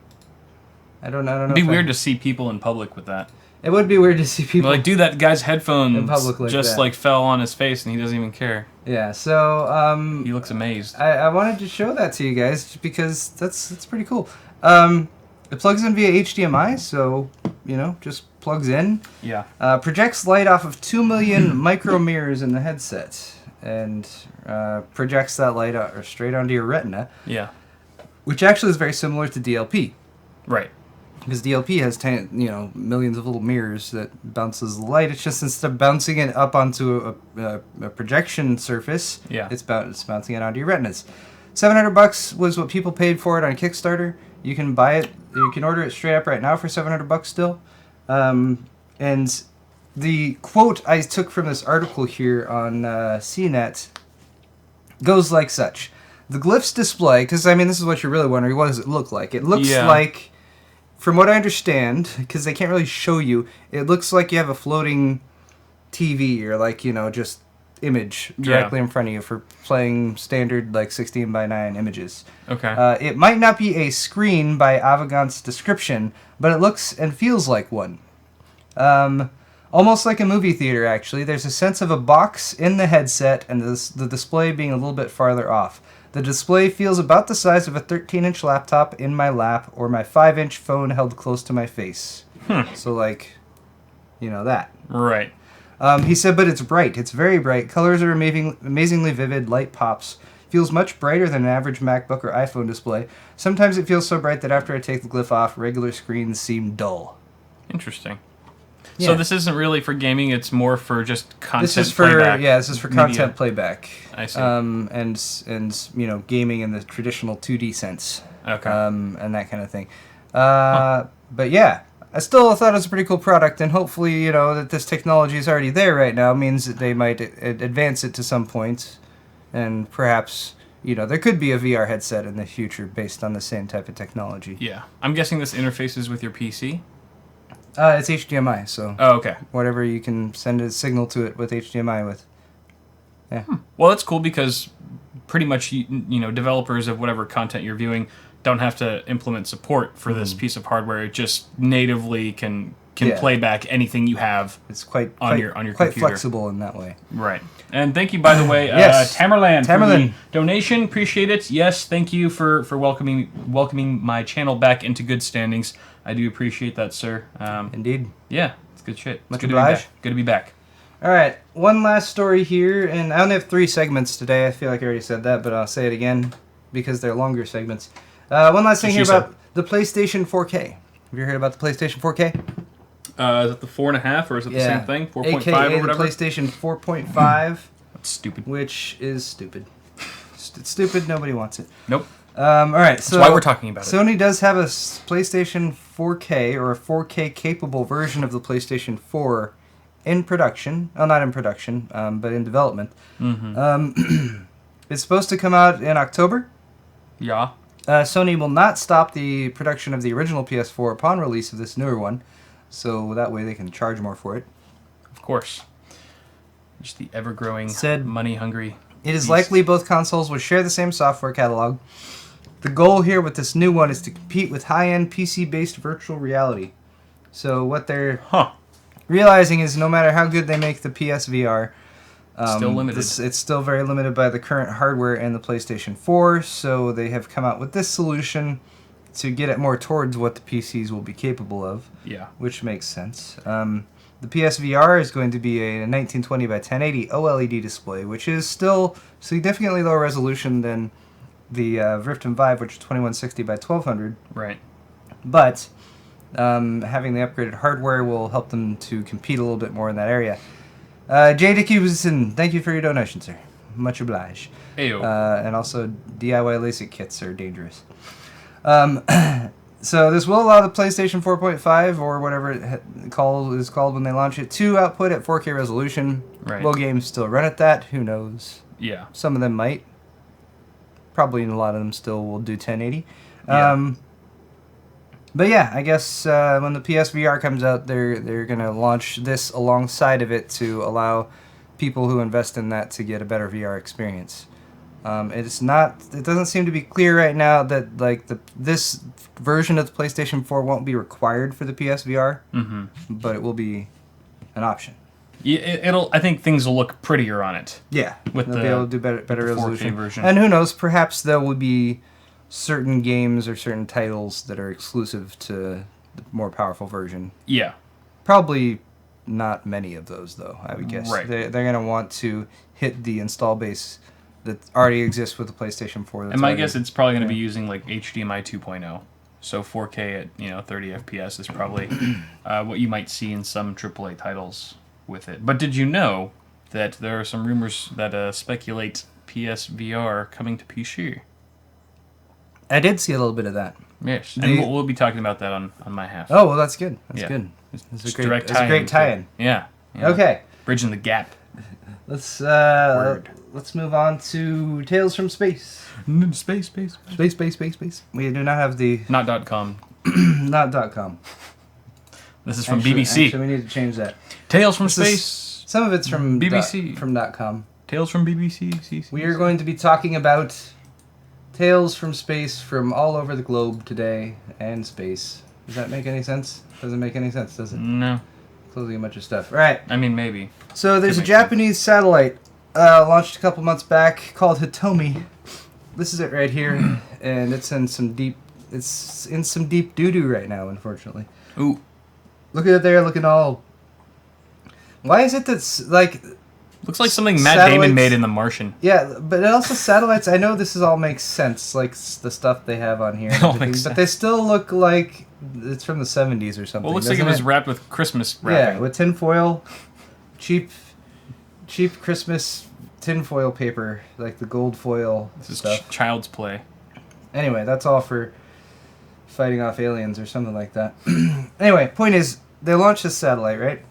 I don't know. It'd be weird to see people in public with that. It would be weird to see people Like, dude, that guy's headphones in public like just that. like fell on his face, and he doesn't even care. Yeah, so He looks amazed. I wanted to show that to you guys because that's pretty cool. It plugs in via HDMI, so just plugs in. Yeah. Projects light off of 2 million micro mirrors in the headset, and projects that light straight onto your retina. Yeah. Which actually is very similar to DLP. Right. Because DLP has millions of little mirrors that bounces the light. It's just instead of bouncing it up onto a projection surface, it's bouncing it onto your retinas. $700 was what people paid for it on Kickstarter. You can buy it. You can order it straight up right now for $700 still. And the quote I took from this article here on CNET goes like such. The Glyph's display, because this is what you're really wondering, what does it look like? It looks like, from what I understand, because they can't really show you, it looks like you have a floating TV or just image directly in front of you for playing standard 16:9 images. Okay. It might not be a screen by Avegant's description, but it looks and feels like one. Almost like a movie theater, actually. There's a sense of a box in the headset and the display being a little bit farther off. The display feels about the size of a 13-inch laptop in my lap or my 5-inch phone held close to my face. So, that. Right. He said, but it's bright. It's very bright. Colors are amazingly vivid. Light pops. Feels much brighter than an average MacBook or iPhone display. Sometimes it feels so bright that after I take the Glyph off, regular screens seem dull. Interesting. Yeah. So this isn't really for gaming, it's more for just content This is for playback. this is for content media. playback. I see. And gaming in the traditional 2D sense. Okay. And that kind of thing. But yeah, I still thought it was a pretty cool product, and hopefully, that this technology is already there right now means that they might advance it to some point, and perhaps, there could be a VR headset in the future based on the same type of technology. Yeah. I'm guessing this interfaces with your PC? It's HDMI, so Oh, okay. whatever you can send a signal to it with HDMI with. Yeah. Well, that's cool because pretty much, developers of whatever content you're viewing don't have to implement support for this piece of hardware. It just natively can play back anything you have. It's quite your quite computer. flexible in that way. Right. And thank you, by the way, Yes. Tamerlan, for the donation. Appreciate it. Yes, thank you for welcoming my channel back into good standings. I do appreciate that, sir. Indeed. Yeah, it's good shit. Much It's obliged. Good to be back. All right, one last story here, and I only have 3 segments today. I feel like I already said that, but I'll say it again because they're longer segments. One last thing here about the PlayStation 4K. Have you heard about the PlayStation 4K? Is it the 4.5 or is it the same thing? 4.5 AKA or whatever? the PlayStation 4.5. That's stupid. Which is stupid. It's stupid. Nobody wants it. Nope. All right, so That's why we're talking about it. Sony does have a PlayStation 4K or a 4K capable version of the PlayStation 4 in production. Well, not in production, but in development. Mm-hmm. It's supposed to come out in October. Yeah. Sony will not stop the production of the original PS4 upon release of this newer one, so that way they can charge more for it. Of course. Just the ever-growing, money-hungry. It is likely both consoles will share the same software catalog. The goal here with this new one is to compete with high-end PC-based virtual reality. So what they're realizing is no matter how good they make the PSVR, still limited. It's still very limited by the current hardware and the PlayStation 4, so they have come out with this solution to get it more towards what the PCs will be capable of. Yeah. Which makes sense. The PSVR is going to be a 1920 by 1080 OLED display, which is still significantly lower resolution than the Rift and Vive, which is 2160 by 1200. Right. But having the upgraded hardware will help them to compete a little bit more in that area. Jay Dickinson, thank you for your donation, sir. Much obliged. Ayo. And also, DIY LASIK kits are dangerous. So this will allow the PlayStation 4.5, or whatever it is called when they launch it, to output at 4K resolution. Right. Will games still run at that? Who knows? Yeah. Some of them might. Probably a lot of them still will do 1080. Yeah. But yeah, I guess when the PSVR comes out, they're going to launch this alongside of it to allow people who invest in that to get a better VR experience. It's not. It doesn't seem to be clear right now that like this version of the PlayStation 4 won't be required for the PSVR, but it will be an option. Yeah, I think things will look prettier on it. Yeah, with they'll the be able to do better resolution 4K version. And who knows? Perhaps there will be certain games or certain titles that are exclusive to the more powerful version. Yeah. Probably not many of those, though, I would guess. Right. They're going to want to hit the install base that already exists with the PlayStation 4. And my guess, it's probably going to be using like HDMI 2.0. So 4K at 30 FPS is probably what you might see in some AAA titles with it. But did you know that there are some rumors that speculate PSVR coming to PC? I did see a little bit of that. Yes, and we'll be talking about that on my half. Oh, well, that's good. That's Yeah. good. It's a great tie-in. Yeah. Okay. Bridging the gap. Let's move on to Tales from Space. Space. Space. We do not have the Not .com. not .com. This is from BBC. Actually, we need to change that. Tales from Space. Some of it's from BBC. From .com. Tales from BBC. We are going to be talking about Tales from Space from all over the globe today and space. Does that make any sense? Doesn't make any sense, does it? No. Closing a bunch of stuff. All right. I mean, maybe. So there's a Japanese satellite launched a couple months back called Hitomi. This is it right here, and it's in some deep doo-doo right now, unfortunately. Ooh. Look at it there, looking all... Why is it that's, like... Looks like something Matt Damon made in The Martian. Yeah, but also satellites, I know this all makes sense, like the stuff they have on here. It all makes sense. But they still look like it's from the 70s or something. Well, it looks like it was wrapped with Christmas wrapping. Yeah, with tinfoil, cheap Christmas tinfoil paper, like the gold foil stuff. Child's play. Anyway, that's all for fighting off aliens or something like that. Anyway, point is, they launched this satellite, right?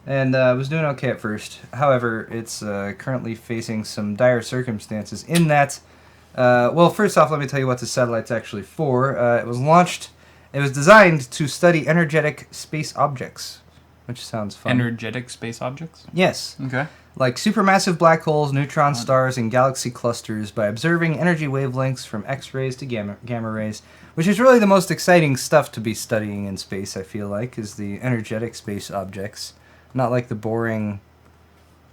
And it was doing okay at first. However, it's currently facing some dire circumstances in that... well, first off, let me tell you what the satellite's actually for. It was designed to study energetic space objects, which sounds fun. Energetic space objects? Yes. Okay. Like supermassive black holes, neutron stars, and galaxy clusters by observing energy wavelengths from X-rays to gamma rays, which is really the most exciting stuff to be studying in space, I feel like, is the energetic space objects. Not like the boring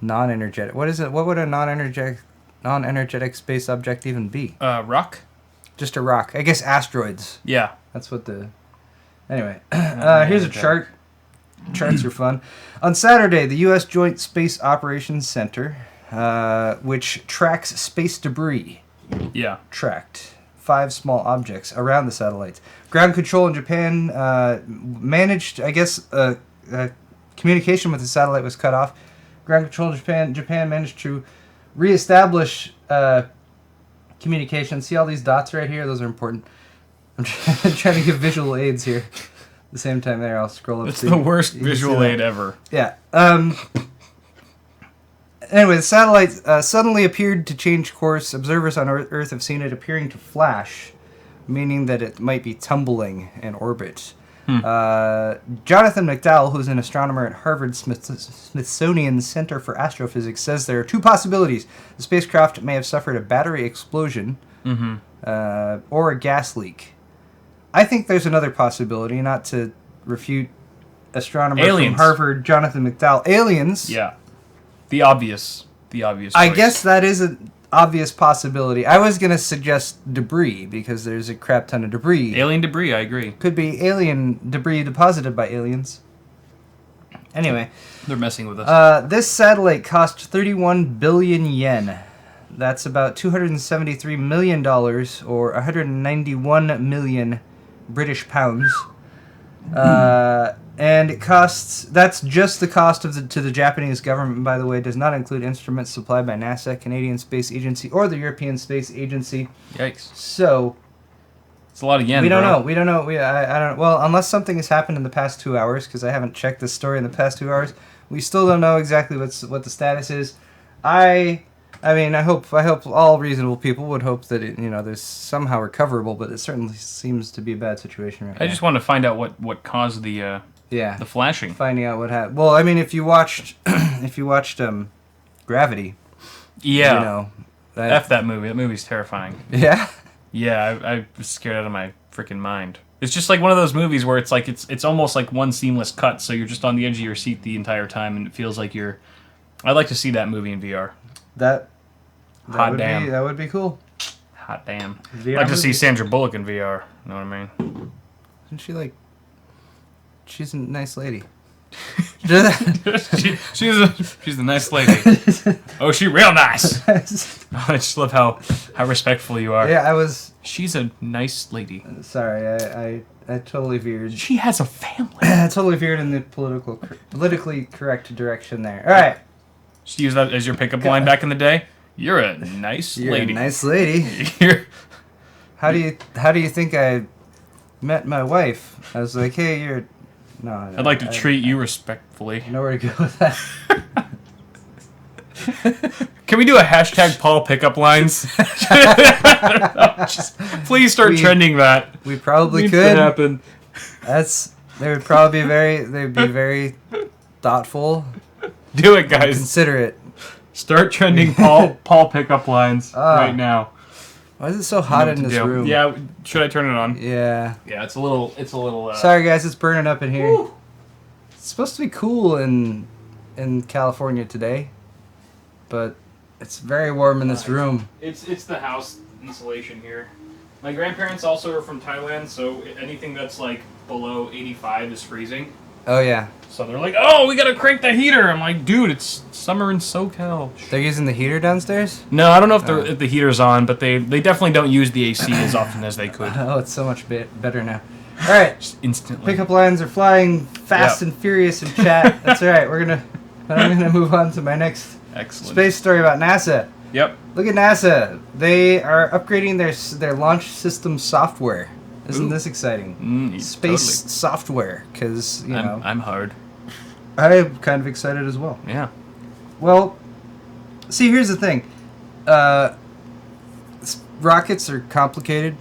non-energetic... What is it? What would a non-energetic space object even be? Rock? Just a rock. I guess asteroids. Yeah. That's what the... Anyway, here's a chart. Charts are fun. On Saturday, the U.S. Joint Space Operations Center, which tracks space debris, tracked 5 small objects around the satellites. Ground control in Japan managed, I guess, communication with the satellite was cut off. Ground control in Japan managed to reestablish communication. See all these dots right here? Those are important. I'm trying to give visual aids here. At the same time there, I'll scroll up. It's the worst visual aid ever. Yeah. Anyway, the satellite suddenly appeared to change course. Observers on Earth have seen it appearing to flash, meaning that it might be tumbling in orbit. Jonathan McDowell, who's an astronomer at Harvard Smithsonian Center for Astrophysics, says there are 2 possibilities. The spacecraft may have suffered a battery explosion or a gas leak. I think there's another possibility, not to refute astronomer from Harvard, Jonathan McDowell. Aliens. Yeah. The obvious choice. I guess that is an obvious possibility. I was going to suggest debris, because there's a crap ton of debris. Alien debris, I agree. Could be alien debris deposited by aliens. Anyway. They're messing with us. This satellite cost 31 billion yen. That's about $273 million, or 191 million British pounds. And it costs... That's just the cost to the Japanese government, by the way. It does not include instruments supplied by NASA, Canadian Space Agency, or the European Space Agency. Yikes. So... It's a lot of yen, We don't know. I don't... Well, unless something has happened in the past 2 hours, because I haven't checked this story in the past 2 hours, we still don't know exactly what the status is. I mean, I hope all reasonable people would hope that it, there's somehow recoverable, but it certainly seems to be a bad situation right now. I just want to find out what caused the flashing. Finding out what happened. Well, I mean, if you watched Gravity, F that movie. That movie's terrifying. Yeah? Yeah, I was scared out of my freaking mind. It's just like one of those movies where it's like it's almost like one seamless cut, so you're just on the edge of your seat the entire time, and it feels like you're. I'd like to see that movie in VR. That Hot would damn. that would be cool. Hot damn. VR I'd like to see movies? Sandra Bullock in VR. You know what I mean? Isn't she like... She's a nice lady. She's a nice lady. Oh, she real nice. I just love how respectful you are. Yeah, I was... She's a nice lady. Sorry, I totally veered. She has a family. I totally veered in the politically correct direction there. All right. Should you use that as your pickup line back in the day? You're a nice You're lady. a nice lady. You're- How do you think I met my wife? I was like, hey, you're... No. I'd like to treat you respectfully. Nowhere to go with that. Can we do a hashtag Paul pickup lines? Please start trending that. We probably Needs could. to happen. They'd be very thoughtful, Do it, guys. considerate. Start trending Paul pickup lines right now. Why is it so hot in this room? Yeah, should I turn it on? Yeah. Yeah, it's a little. Sorry guys, it's burning up in here. Woo. It's supposed to be cool in California today, but it's very warm in this room. It's the house insulation here. My grandparents also are from Thailand, so anything that's like below 85 is freezing. Oh yeah. So they're like, "Oh, we gotta crank the heater." I'm like, "Dude, it's summer in SoCal." They're using the heater downstairs? No, I don't know if the heater's on, but they definitely don't use the AC as often as they could. Oh, it's so much better now. All right. Just instantly. Pickup lines are flying fast and furious in chat. That's all right. I'm gonna move on to my next Excellent. space story about NASA. Yep. Look at NASA. They are upgrading their launch system software. Isn't this exciting? Space Totally. software, because you know I'm hard. I'm kind of excited as well. Yeah. Well, see, here's the thing. Rockets are complicated,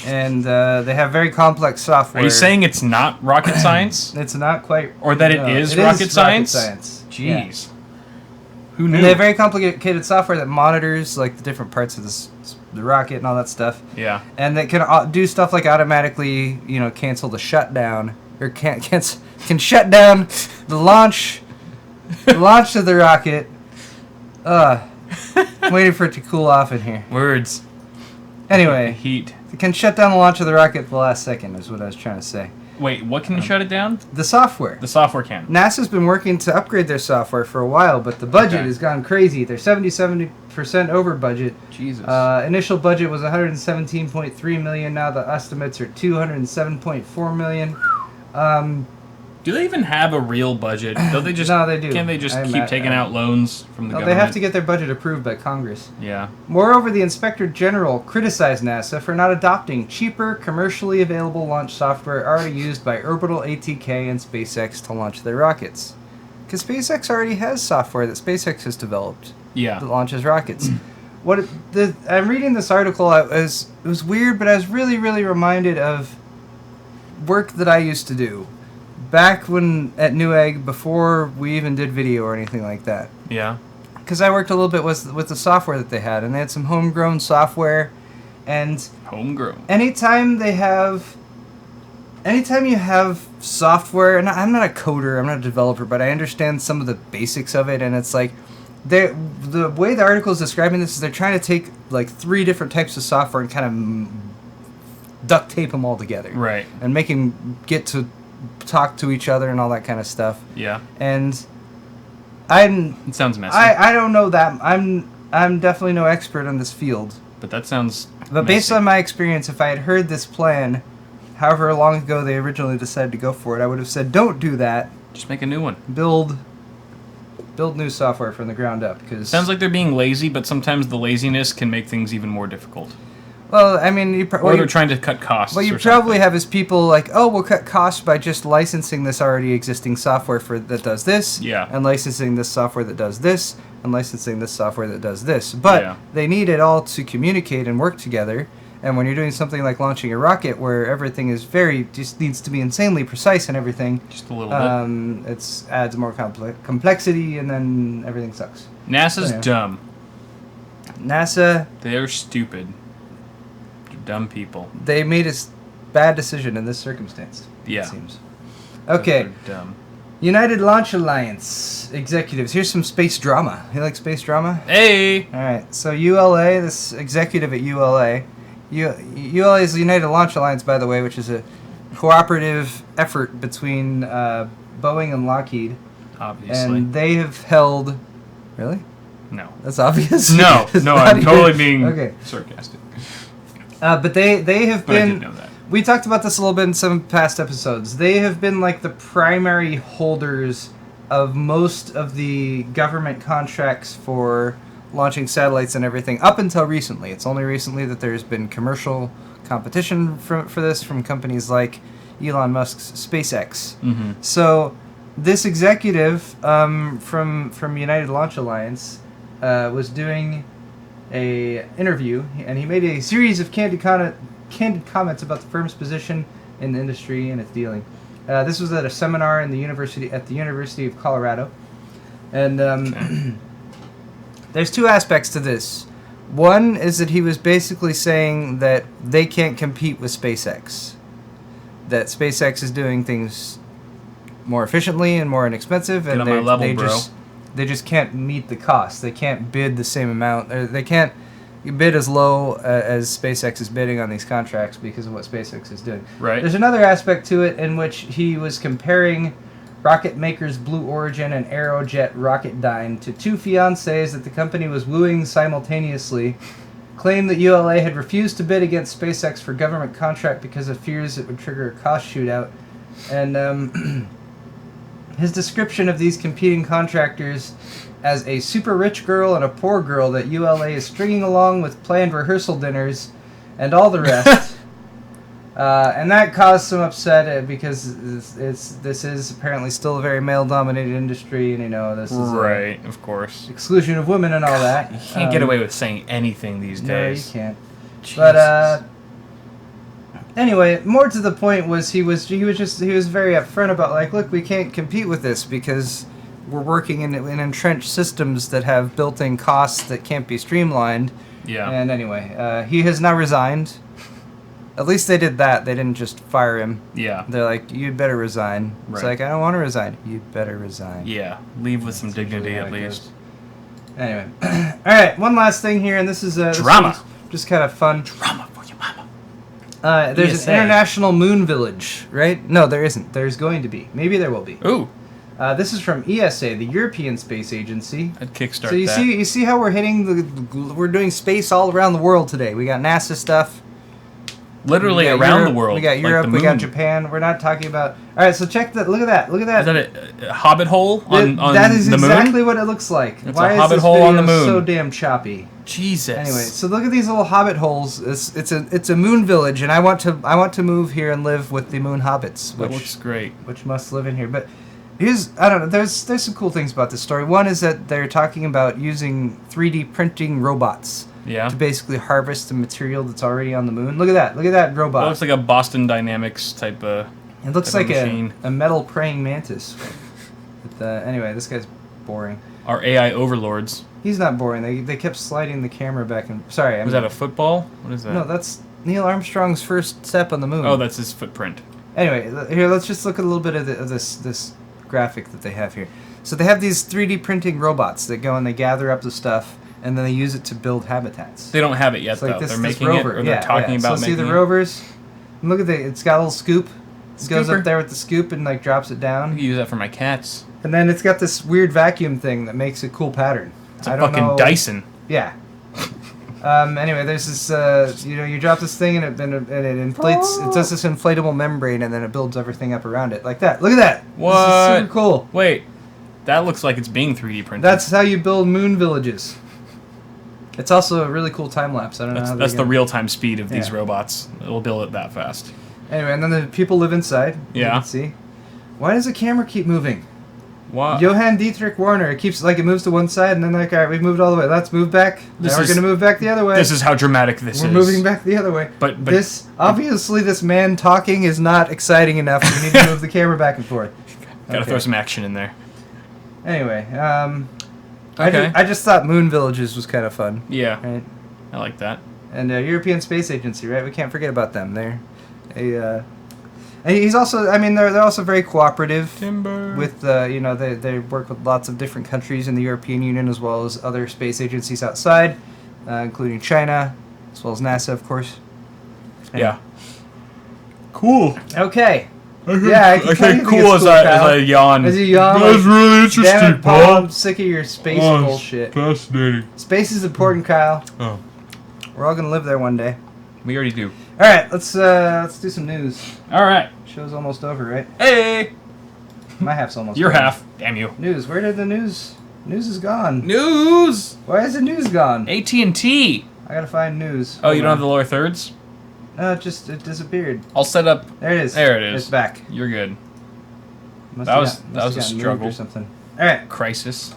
and they have very complex software. Are you saying it's not rocket science? It's not quite... Or that it is rocket science? Jeez. Yeah. Who And knew? they have very complicated software that monitors like the different parts of the rocket and all that stuff. Yeah. And that can do stuff like automatically, cancel the shutdown, or can shut down the launch of the rocket. I'm waiting for it to cool off in here. Words. Anyway, Heat. it can shut down the launch of the rocket at the last second, is what I was trying to say. Wait, what can shut it down? The software. The software can. NASA's been working to upgrade their software for a while, but the budget has gone crazy. They're 70% over budget. Jesus. Initial budget was $117.3 million. Now the estimates are $207.4 million. Do they even have a real budget? Don't they just? No, they do. Can they just I'm keep at- taking out loans from the No, government? they have to get their budget approved by Congress. Yeah. Moreover, the Inspector General criticized NASA for not adopting cheaper, commercially available launch software already used by Orbital ATK and SpaceX to launch their rockets. Because SpaceX already has software that SpaceX has developed Yeah. that launches rockets. I'm reading this article. It was weird, but I was really, really reminded of work that I used to do back when at Newegg, before we even did video or anything like that. Yeah. Because I worked a little bit with the software that they had, and they had some homegrown software. And Homegrown. anytime you have software, and I'm not a coder, I'm not a developer, but I understand some of the basics of it, and it's like the way the article is describing this is they're trying to take like 3 different types of software and kind of duct tape them all together, Right. and make them get to talk to each other and all that kind of stuff. Yeah. And it sounds messy. I don't know that. I'm definitely no expert on this field. But that sounds. But based on my experience, if I had heard this plan, however long ago they originally decided to go for it, I would have said, don't do that. Just make a new one. Build new software from the ground up. Cause, Sounds like they're being lazy, but sometimes the laziness can make things even more difficult. well, I mean, Or they're trying to cut costs. What you or probably something. have is people like, oh, we'll cut costs by just licensing this already existing software that does this, Yeah. and licensing this software that does this, and licensing this software that does this. But Yeah. they need it all to communicate and work together. And when you're doing something like launching a rocket, where everything is just needs to be insanely precise and everything, Just a little bit. it adds more complexity, and then everything sucks. NASA's yeah. dumb. NASA, They're stupid. They're dumb people. they made a bad decision in this circumstance. Yeah. It seems. Okay. They're dumb. United Launch Alliance executives. Here's some space drama. You like space drama? Hey! All right. So ULA, this executive at ULA. ULA is the United Launch Alliance, by the way, which is a cooperative effort between Boeing and Lockheed. Obviously. And they have held... Really? No. That's obvious? No, It's no, not I'm even- totally being Okay. sarcastic. But they have But I been... didn't know that. We talked about this a little bit in some past episodes. They have been like the primary holders of most of the government contracts for launching satellites and everything up until recently. It's only recently that there's been commercial competition for this from companies like Elon Musk's SpaceX. Mm-hmm. So this executive from United Launch Alliance was doing a interview, and he made a series of candid comments about the firm's position in the industry and its dealing. This was at a seminar at the University of Colorado, and there's two aspects to this. One is that he was basically saying that they can't compete with SpaceX, that SpaceX is doing things more efficiently and more inexpensive, and Get on my level, bro. They just can't meet the cost. They can't bid the same amount. They can't bid as low as SpaceX is bidding on these contracts because of what SpaceX is doing. Right. There's another aspect to it in which he was comparing rocket makers Blue Origin and Aerojet Rocketdyne to two fiancés that the company was wooing simultaneously, claimed that ULA had refused to bid against SpaceX for government contract because of fears it would trigger a cost shootout, and his description of these competing contractors as a super rich girl and a poor girl that ULA is stringing along with planned rehearsal dinners and all the rest. And that caused some upset because this is apparently still a very male-dominated industry, and this is Right, of course. exclusion of women and all that. You can't get away with saying anything these days. No, you can't. Jesus. But anyway, more to the point was he was very upfront about, like, look, we can't compete with this because we're working in entrenched systems that have built-in costs that can't be streamlined. Yeah. And anyway, he has now resigned. At least they did that. They didn't just fire him. Yeah. They're like, you'd better resign. It's Right. like, I don't want to resign. You'd better resign. Yeah. Leave with some dignity usually at how it least. goes. Anyway. All right, one last thing here, and this is Drama. just kind of fun. Drama for your mama. There's ESA. an international moon village, right? No, there isn't. There's going to be. Maybe there will be. Ooh. This is from ESA, the European Space Agency. I'd kickstart So you that. see how we're hitting we're doing space all around the world today. We got NASA stuff. Literally We got around Europe, the world. We got like Europe. the We got moon. Japan. We're not talking about. All right, so check that. Look at that. Look at that. Is that a hobbit hole on That is the exactly moon? what it looks like. It's Why a is hobbit this hole on the video moon. so damn choppy? Jesus. Anyway, so look at these little hobbit holes. It's a moon village, and I want to move here and live with the moon hobbits, That looks great. which must live in here. But I don't know. There's some cool things about this story. One is that they're talking about using 3D printing robots Yeah. to basically harvest the material that's already on the moon. Look at that. Look at that robot. It looks like a Boston Dynamics type of. It looks type like of machine. a metal praying mantis. But, anyway, this guy's boring. Our AI overlords. He's not boring. They kept sliding the camera back and... Sorry, Was that a football? What is that? No, that's Neil Armstrong's first step on the moon. Oh, that's his footprint. Anyway, here, let's just look at a little bit of this graphic that they have here. So they have these 3D printing robots that go and they gather up the stuff, and then they use it to build habitats. They don't have it yet, It's like though. this, They're this making rover. it, or they're talking about so making see the it. rovers? And look at it's got a little scoop. It goes Scooper. up there with the scoop and like drops it I down. could use that for my cats. And then it's got this weird vacuum thing that makes a cool pattern. It's a fucking know. Dyson. Yeah. Anyway, there's this, you drop this thing and it inflates, it does this inflatable membrane and then it builds everything up around it. Like that. Look at that. What? This is super cool. Wait, that looks like it's being 3D printed. That's how you build moon villages. It's also a really cool time lapse. I don't know how That's they're the gonna- real-time speed of these Yeah. robots. It'll build it that fast. Anyway, and then the people live inside. You Yeah. can see. Why does the camera keep moving? What? Johann Dietrich Warner. It keeps it moves to one side and then all right, we've moved all the way. Let's move back. This Now we're is- gonna move back the other way. This is how dramatic this We're is. moving back the other way. But This obviously this man talking is not exciting enough. We need to move the camera back and forth. Gotta Okay. throw some action in there. Anyway, Okay. I just thought Moon Villages was kind of fun. Yeah. Right. I like that. And European Space Agency, right? We can't forget about them. And he's also, I mean, they're also very cooperative. Timber. With they work with lots of different countries in the European Union as well as other space agencies outside, including China, as well as NASA, of course. Yeah. Cool. Okay. Yeah, I can tell you think cool it's as I Kyle. yawn. As you yawn, That's like, really interesting, damn it, Paul. Paul. I'm sick of your space bullshit. Fascinating. Space is important, Kyle. Oh. We're all gonna live there one day. We already do. All right, let's do some news. All right. Show's almost over, right? Hey. My half's almost Your over. half. Damn you. News. Where did the news? News is gone. News. Why is the news gone? AT&T. I gotta find news. Oh, you don't Hold have the lower thirds? on. No, it disappeared. I'll set up. There it is. There it is. It's back. You're good. Must That have was- got- that must was have a gotten moved struggle. or something. All right. Crisis.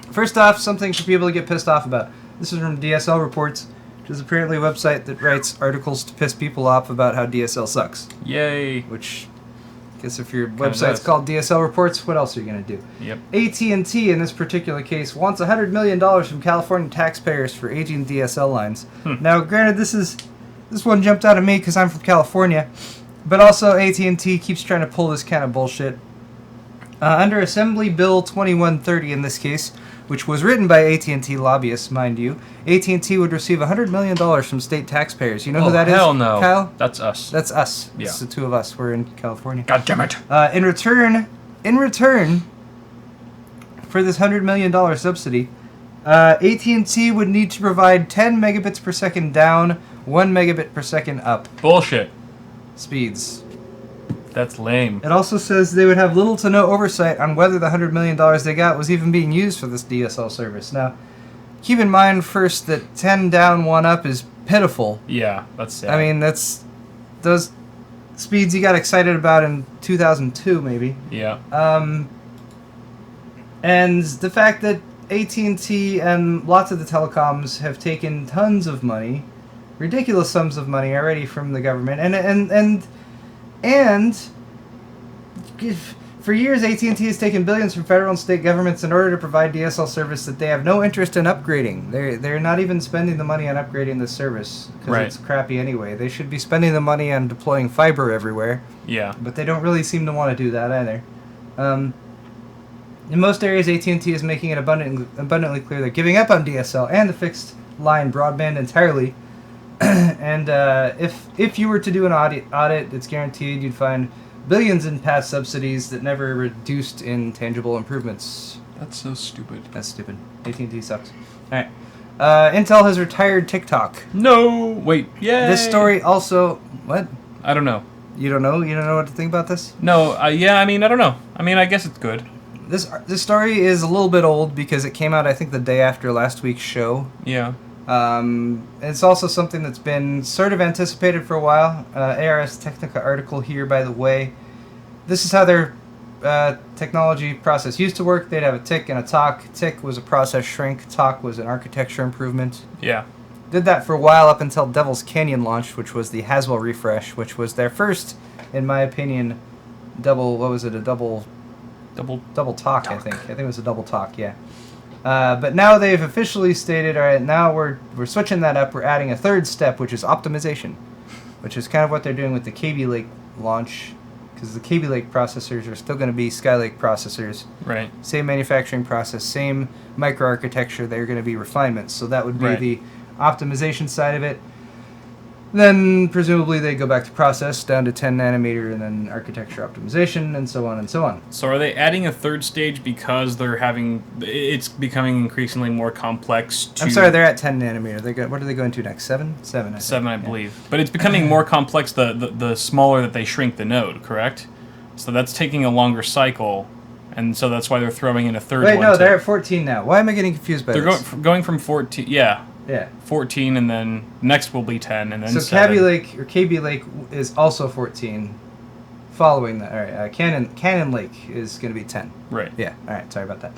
First off, something for people to get pissed off about. This is from DSL Reports, which is apparently a website that writes articles to piss people off about how DSL sucks. Yay. Which, I guess if your Kinda website's does. called DSL Reports, what else are you gonna do? Yep. AT&T in this particular case wants $100 million from California taxpayers for aging DSL lines. Now, granted, this one jumped out at me because I'm from California, but also AT&T keeps trying to pull this kind of bullshit. Under Assembly Bill 2130 in this case, which was written by AT&T lobbyists, mind you, AT&T would receive $100 million from state taxpayers. You know who that is, hell no. Kyle? That's us. That's us. Yeah. It's the two of us. We're in California. God damn it. In return for this $100 million subsidy, AT&T would need to provide 10 megabits per second down, 1 megabit per second up Bullshit. speeds. That's lame. It also says they would have little to no oversight on whether the $100 million they got was even being used for this DSL service. Now, keep in mind first that 10 down, 1 up is pitiful. Yeah, that's sad. I mean, that's those speeds you got excited about in 2002, maybe. Yeah. And the fact that AT&T and lots of the telecoms have taken tons of money, ridiculous sums of money already from the government, and for years AT&T has taken billions from federal and state governments in order to provide DSL service that they have no interest in upgrading. They're not even spending the money on upgrading the service because Right. it's crappy anyway. They should be spending the money on deploying fiber everywhere. Yeah. But they don't really seem to want to do that either. In most areas, AT&T is making it abundantly clear they're giving up on DSL and the fixed line broadband entirely. And if you were to do an audit, it's guaranteed you'd find billions in past subsidies that never reduced in tangible improvements. That's so stupid. That's stupid. AT&T sucks. All right. Intel has retired Tick-Tock. No. Wait. Yeah. This story also... What? I don't know. You don't know? You don't know what to think about this? No. Yeah. I mean, I don't know. I mean, I guess it's good. This story is a little bit old because it came out, I think, the day after last week's show. Yeah. It's also something that's been sort of anticipated for a while. ARS Technica article here, by the way. This is how their technology process used to work. They'd have a tick and a tock. Tick was a process shrink. Tock was an architecture improvement. Yeah. Did that for a while up until Devil's Canyon launched, which was the Haswell refresh, which was their first, in my opinion, double talk, I think. I think it was a double talk, yeah. But now they've officially stated, all right, now we're switching that up. We're adding a third step, which is optimization, which is kind of what they're doing with the Kaby Lake launch, because the Kaby Lake processors are still going to be Skylake processors. Right. Same manufacturing process, same microarchitecture. They're going to be refinements. So that would be Right. the optimization side of it. Then presumably they go back to process down to 10 nanometer and then architecture optimization and so on and so on. So are they adding a third stage because it's becoming increasingly more complex to... I'm sorry, they're at 10 nanometer. What are they going to next? 7? 7, I think. 7, I Yeah. believe. But it's becoming more complex the smaller that they shrink the node, correct? So that's taking a longer cycle, and so that's why they're throwing in a third Wait, one. no, they're at 14 now. Why am I getting confused by They're this? going from 14, yeah, Yeah. 14, and then next will be 10, and then So 7. Kaby Lake is also 14. Following that, all right. Cannon Lake is going to be 10. Right. Yeah. All right. Sorry about that.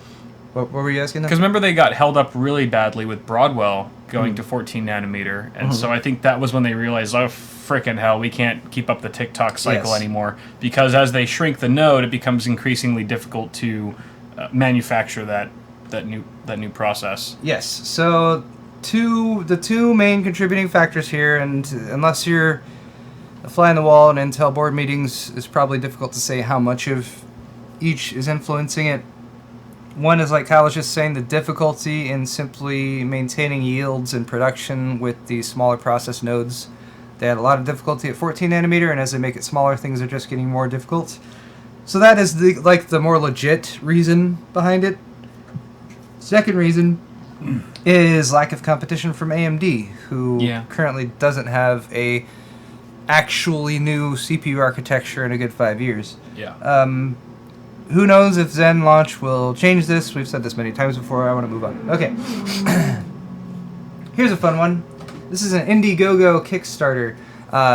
What were you asking? Because remember they got held up really badly with Broadwell going to 14 nanometer, and so I think that was when they realized, oh, frickin' hell, we can't keep up the Tick-Tock cycle Yes. anymore. Because as they shrink the node, it becomes increasingly difficult to manufacture that that new process. Yes. So the two main contributing factors here, and unless you're a fly on the wall in Intel board meetings, it's probably difficult to say how much of each is influencing it. One is, like Kyle was just saying, the difficulty in simply maintaining yields in production with the smaller process nodes. They had a lot of difficulty at 14 nanometer, and as they make it smaller, things are just getting more difficult. So that is the more legit reason behind it. Second reason is lack of competition from AMD, who currently doesn't have a actually new CPU architecture in a good 5 years. Yeah. Who knows if Zen launch will change this? We've said this many times before. I want to move on. Okay. Here's a fun one. This is an Indiegogo Kickstarter.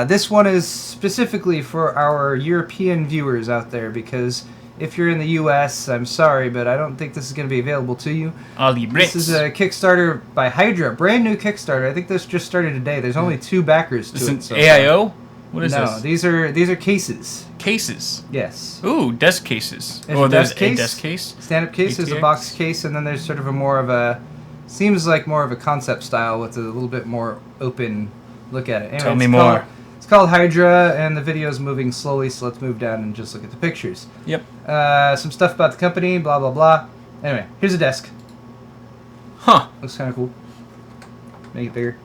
This one is specifically for our European viewers out there, because if you're in the U.S., I'm sorry, but I don't think this is going to be available to you. All the Brits. This is a Kickstarter by Hydra, brand new Kickstarter. I think this just started today. There's only 2 backers to it. This is AIO? What is this? No, these are cases. Cases. Yes. Ooh, desk cases. There's There's a desk case. Stand-up case. There's a box case, and then there's sort of seems like more of a concept style with a little bit more open look at it. Anyway, Tell me more. It's called Hydra, and the video's moving slowly, so let's move down and just look at the pictures. Yep. Some stuff about the company, blah, blah, blah. Anyway, here's a desk. Huh. Looks kind of cool. Make it bigger.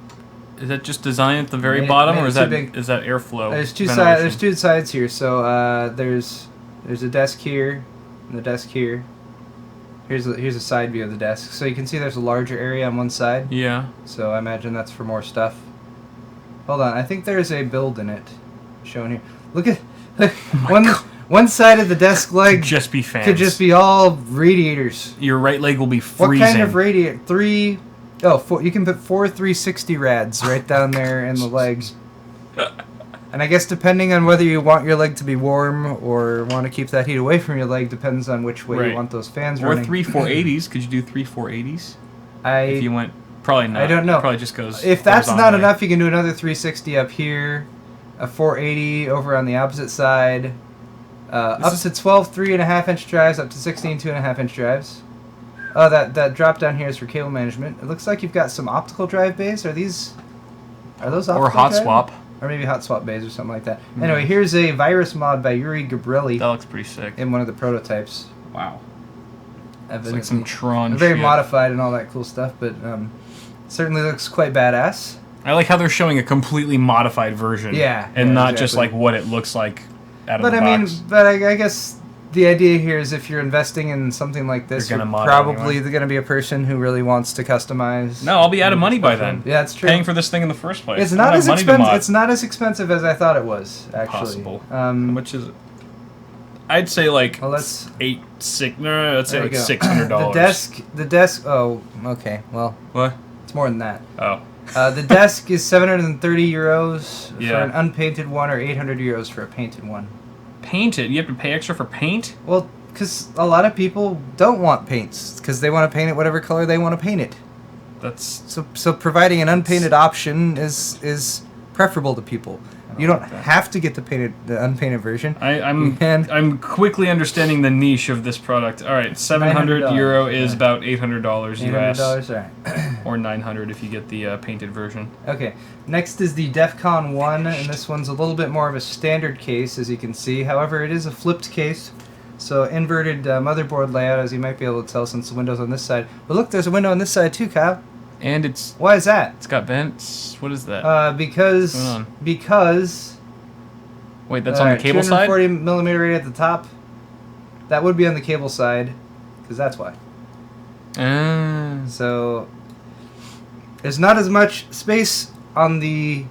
Is that just design at the very bottom, or is that airflow? There's two sides. There's 2 sides here. So there's a desk here, and the desk here. Here's a side view of the desk. So you can see there's a larger area on one side. Yeah. So I imagine that's for more stuff. Hold on, I think there's a build in it shown here. Look at one side of the desk leg could just be fans. Could just be all radiators. Your right leg will be freezing. What kind of radiator? 4, you can put 4 360 rads right down there in the legs. And I guess depending on whether you want your leg to be warm or want to keep that heat away from your leg depends on which way you want those fans running. Or 3 480s. Could you do 3 480s? If you went, probably not. I don't know. Probably just goes. If that's not enough, you can do another 360 up here, a 480 over on the opposite side, up to 12 3.5-inch drives, up to 16 2.5-inch drives. Oh, that drop down here is for cable management. It looks like you've got some optical drive bays. Are those optical? Or hot drive? swap. Or maybe hot swap bays or something like that. Anyway, here's a virus mod by Yuri Gabrielli. That looks pretty sick. In one of the prototypes. Wow. It's like some Tron very shit. Modified and all that cool stuff, but certainly looks quite badass. I like how they're showing a completely modified version. Yeah. And not just like what it looks like out of the box. But I guess the idea here is if you're investing in something like this, you're probably going to be a person who really wants to customize. No, I'll be out of money by then. Yeah, that's true. Paying for this thing in the first place. It's not as expensive. It's not as expensive as I thought it was. Actually, possible. How much is it? I'd say like let's say like $600. The desk. Oh, okay. Well, what? It's more than that. Oh. The desk is 730 euros for an unpainted one, or 800 euros for a painted one. Painted? You have to pay extra for paint? Well, because a lot of people don't want paints because they want to paint it whatever color they want to paint it. That's so providing an unpainted option is preferable to people. You don't have to get the unpainted version. I'm quickly understanding the niche of this product. All right, 700 euro is about $800 US. $800, all right. Or 900 if you get the painted version. Okay. Next is the DEF CON 1, and this one's a little bit more of a standard case, as you can see. However, it is a flipped case, so inverted motherboard layout, as you might be able to tell since the window's on this side. But look, there's a window on this side too, Kyle. And it's... Why is that? It's got vents. What is that? Because... Wait, that's on the cable side? 240 millimeter right at the top. That would be on the cable side, because that's why. So... There's not as much space on the...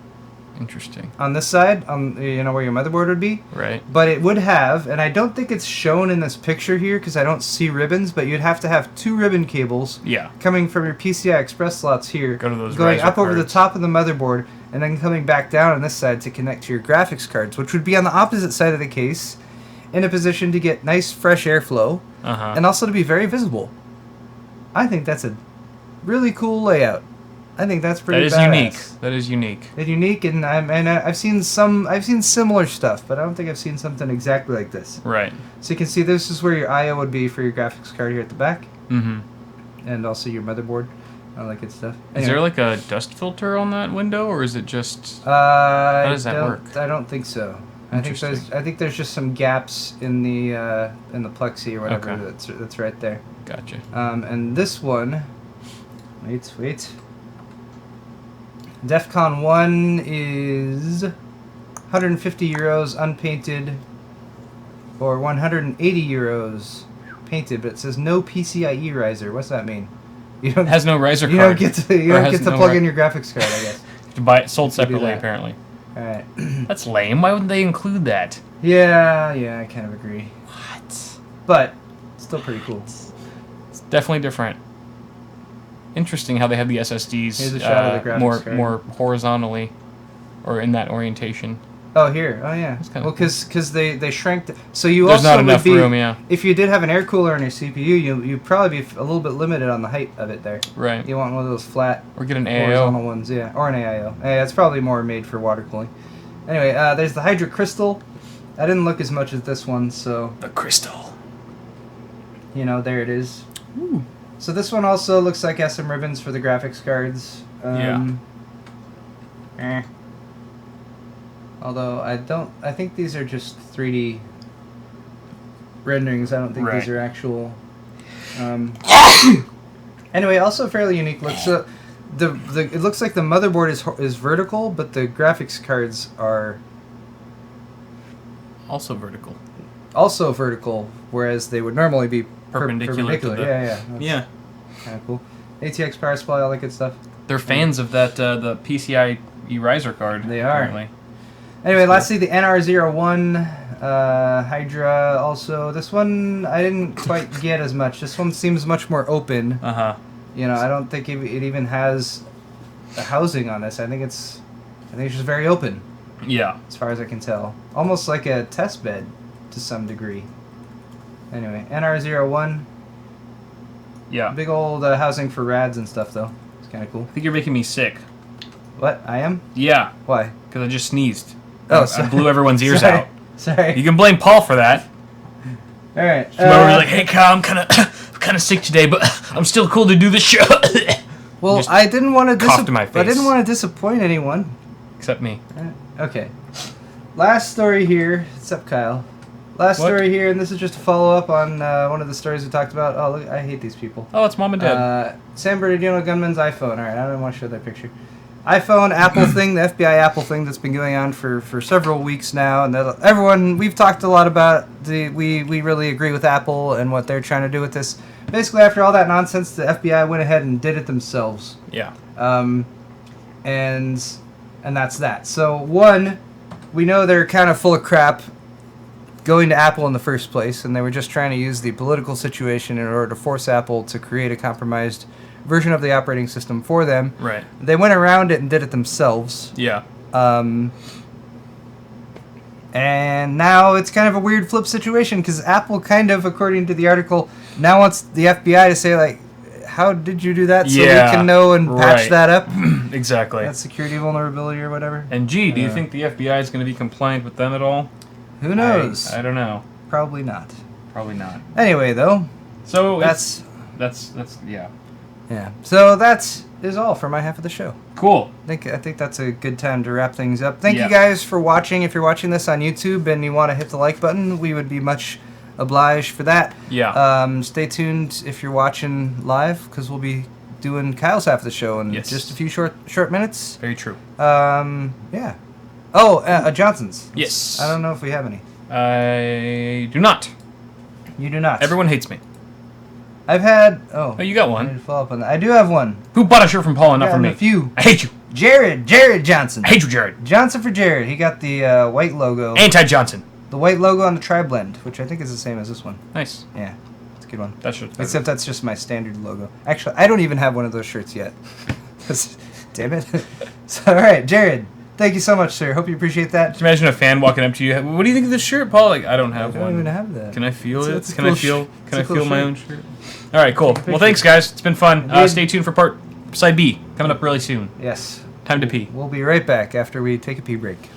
Interesting. On this side, on where your motherboard would be. Right. But it would have, and I don't think it's shown in this picture here because I don't see ribbons, but you'd have to have 2 ribbon cables coming from your PCI Express slots here, going up over the top of the motherboard, and then coming back down on this side to connect to your graphics cards, which would be on the opposite side of the case, in a position to get nice fresh airflow, and also to be very visible. I think that's a really cool layout. I think that's pretty badass. That is unique. It's unique, and I've seen similar stuff, but I don't think I've seen something exactly like this. Right. So you can see this is where your I/O would be for your graphics card here at the back. Mm-hmm. and also your motherboard, all that good stuff. Is there like a dust filter on that window, or is it just? How does that work? I don't think so. I think there's just some gaps in the plexi or whatever that's right there. Gotcha. And this one, wait. DEFCON 1 is 150 euros unpainted, or 180 euros painted, but it says no PCIe riser. What's that mean? It has no riser card. You don't get to plug in your graphics card, I guess. To buy it sold separately, apparently. All right. That's lame. Why wouldn't they include that? Yeah, I kind of agree. What? But still pretty cool. It's definitely different. Interesting how they have the SSDs Here's a shot of the graphics card. more horizontally, or in that orientation. Oh, here. Oh, yeah. Well, because they shrank. So you There's also not enough room, yeah. If you did have an air cooler on your CPU, you'd probably be a little bit limited on the height of it there. Right. You want one of those flat, or get an horizontal AIO ones, yeah, or an AIO. Yeah, it's probably more made for water cooling. Anyway, there's the Hydra crystal. I didn't look as much as this one, so the crystal. There it is. Ooh. So this one also looks like has some ribbons for the graphics cards. Although I think these are just 3D renderings. I don't think these are actual. Anyway, also fairly unique look. So it looks like the motherboard is vertical, but the graphics cards are also vertical. Also vertical, whereas they would normally be perpendicular. Yeah. Kind of cool. ATX power supply, all that good stuff. They're fans of that the PCIe riser card. They are. Apparently. Anyway, let's see the NR01 Hydra. Also, this one I didn't quite get as much. This one seems much more open. I don't think it even has a housing on this. I think it's just very open. Yeah. As far as I can tell, almost like a test bed to some degree. Anyway, NR01. Yeah. Big old housing for rads and stuff, though. It's kind of cool. I think you're making me sick. What? I am? Yeah. Why? Because I just sneezed. Oh, I blew everyone's ears out. Sorry. You can blame Paul for that. All right. We're like, hey, Kyle, I'm kind of sick today, but I'm still cool to do the show. Well, I didn't want to I didn't want to disappoint anyone. Except me. Okay. Last story here. What's up, Kyle? Story here, and this is just a follow-up on one of the stories we talked about. Oh, look, I hate these people. Oh, it's Mom and Dad. San Bernardino gunman's iPhone. All right, I don't want to show that picture. iPhone, Apple thing, the FBI Apple thing that's been going on for several weeks now, and we've talked a lot about we really agree with Apple and what they're trying to do with this. Basically, after all that nonsense, the FBI went ahead and did it themselves. Yeah. And that's that. So one, we know they're kind of full of crap going to Apple in the first place, and they were just trying to use the political situation in order to force Apple to create a compromised version of the operating system for them. Right. They went around it and did it themselves. Yeah. And now it's kind of a weird flip situation because Apple kind of, according to the article, now wants the FBI to say, like, how did you do that so we can know and patch that up? Exactly. That security vulnerability or whatever. And do you think the FBI is going to be compliant with them at all? Who knows? I don't know. Probably not. Probably not. Anyway, though. So that's yeah. Yeah. So that is all for my half of the show. Cool. I think that's a good time to wrap things up. Thank you guys for watching. If you're watching this on YouTube and you want to hit the like button, we would be much obliged for that. Yeah. Stay tuned if you're watching live because we'll be doing Kyle's half of the show in just a few short minutes. Very true. Yeah. Oh, Johnson's. Yes. I don't know if we have any. I do not. You do not. Everyone hates me. I've had... Oh, you got I need one. to follow up on that. I do have one. Who bought a shirt from Paul and not from me? A few. I hate you. Jared Johnson. I hate you, Jared. Johnson for Jared. He got the white logo. Anti-Johnson. The white logo on the tri-blend, which I think is the same as this one. Nice. Yeah, it's a good one. That shirt's better. Except that's just my standard logo. Actually, I don't even have one of those shirts yet. Damn it. So, all right, Jared. Thank you so much, sir. Hope you appreciate that. Just imagine a fan walking up to you. What do you think of this shirt, Paul? Like, I don't have one. I don't even have that. Can I feel it? Can I feel my own shirt? All right, cool. Well, thanks, guys. It's been fun. Stay tuned for side B coming up really soon. Yes. Time to pee. We'll be right back after we take a pee break.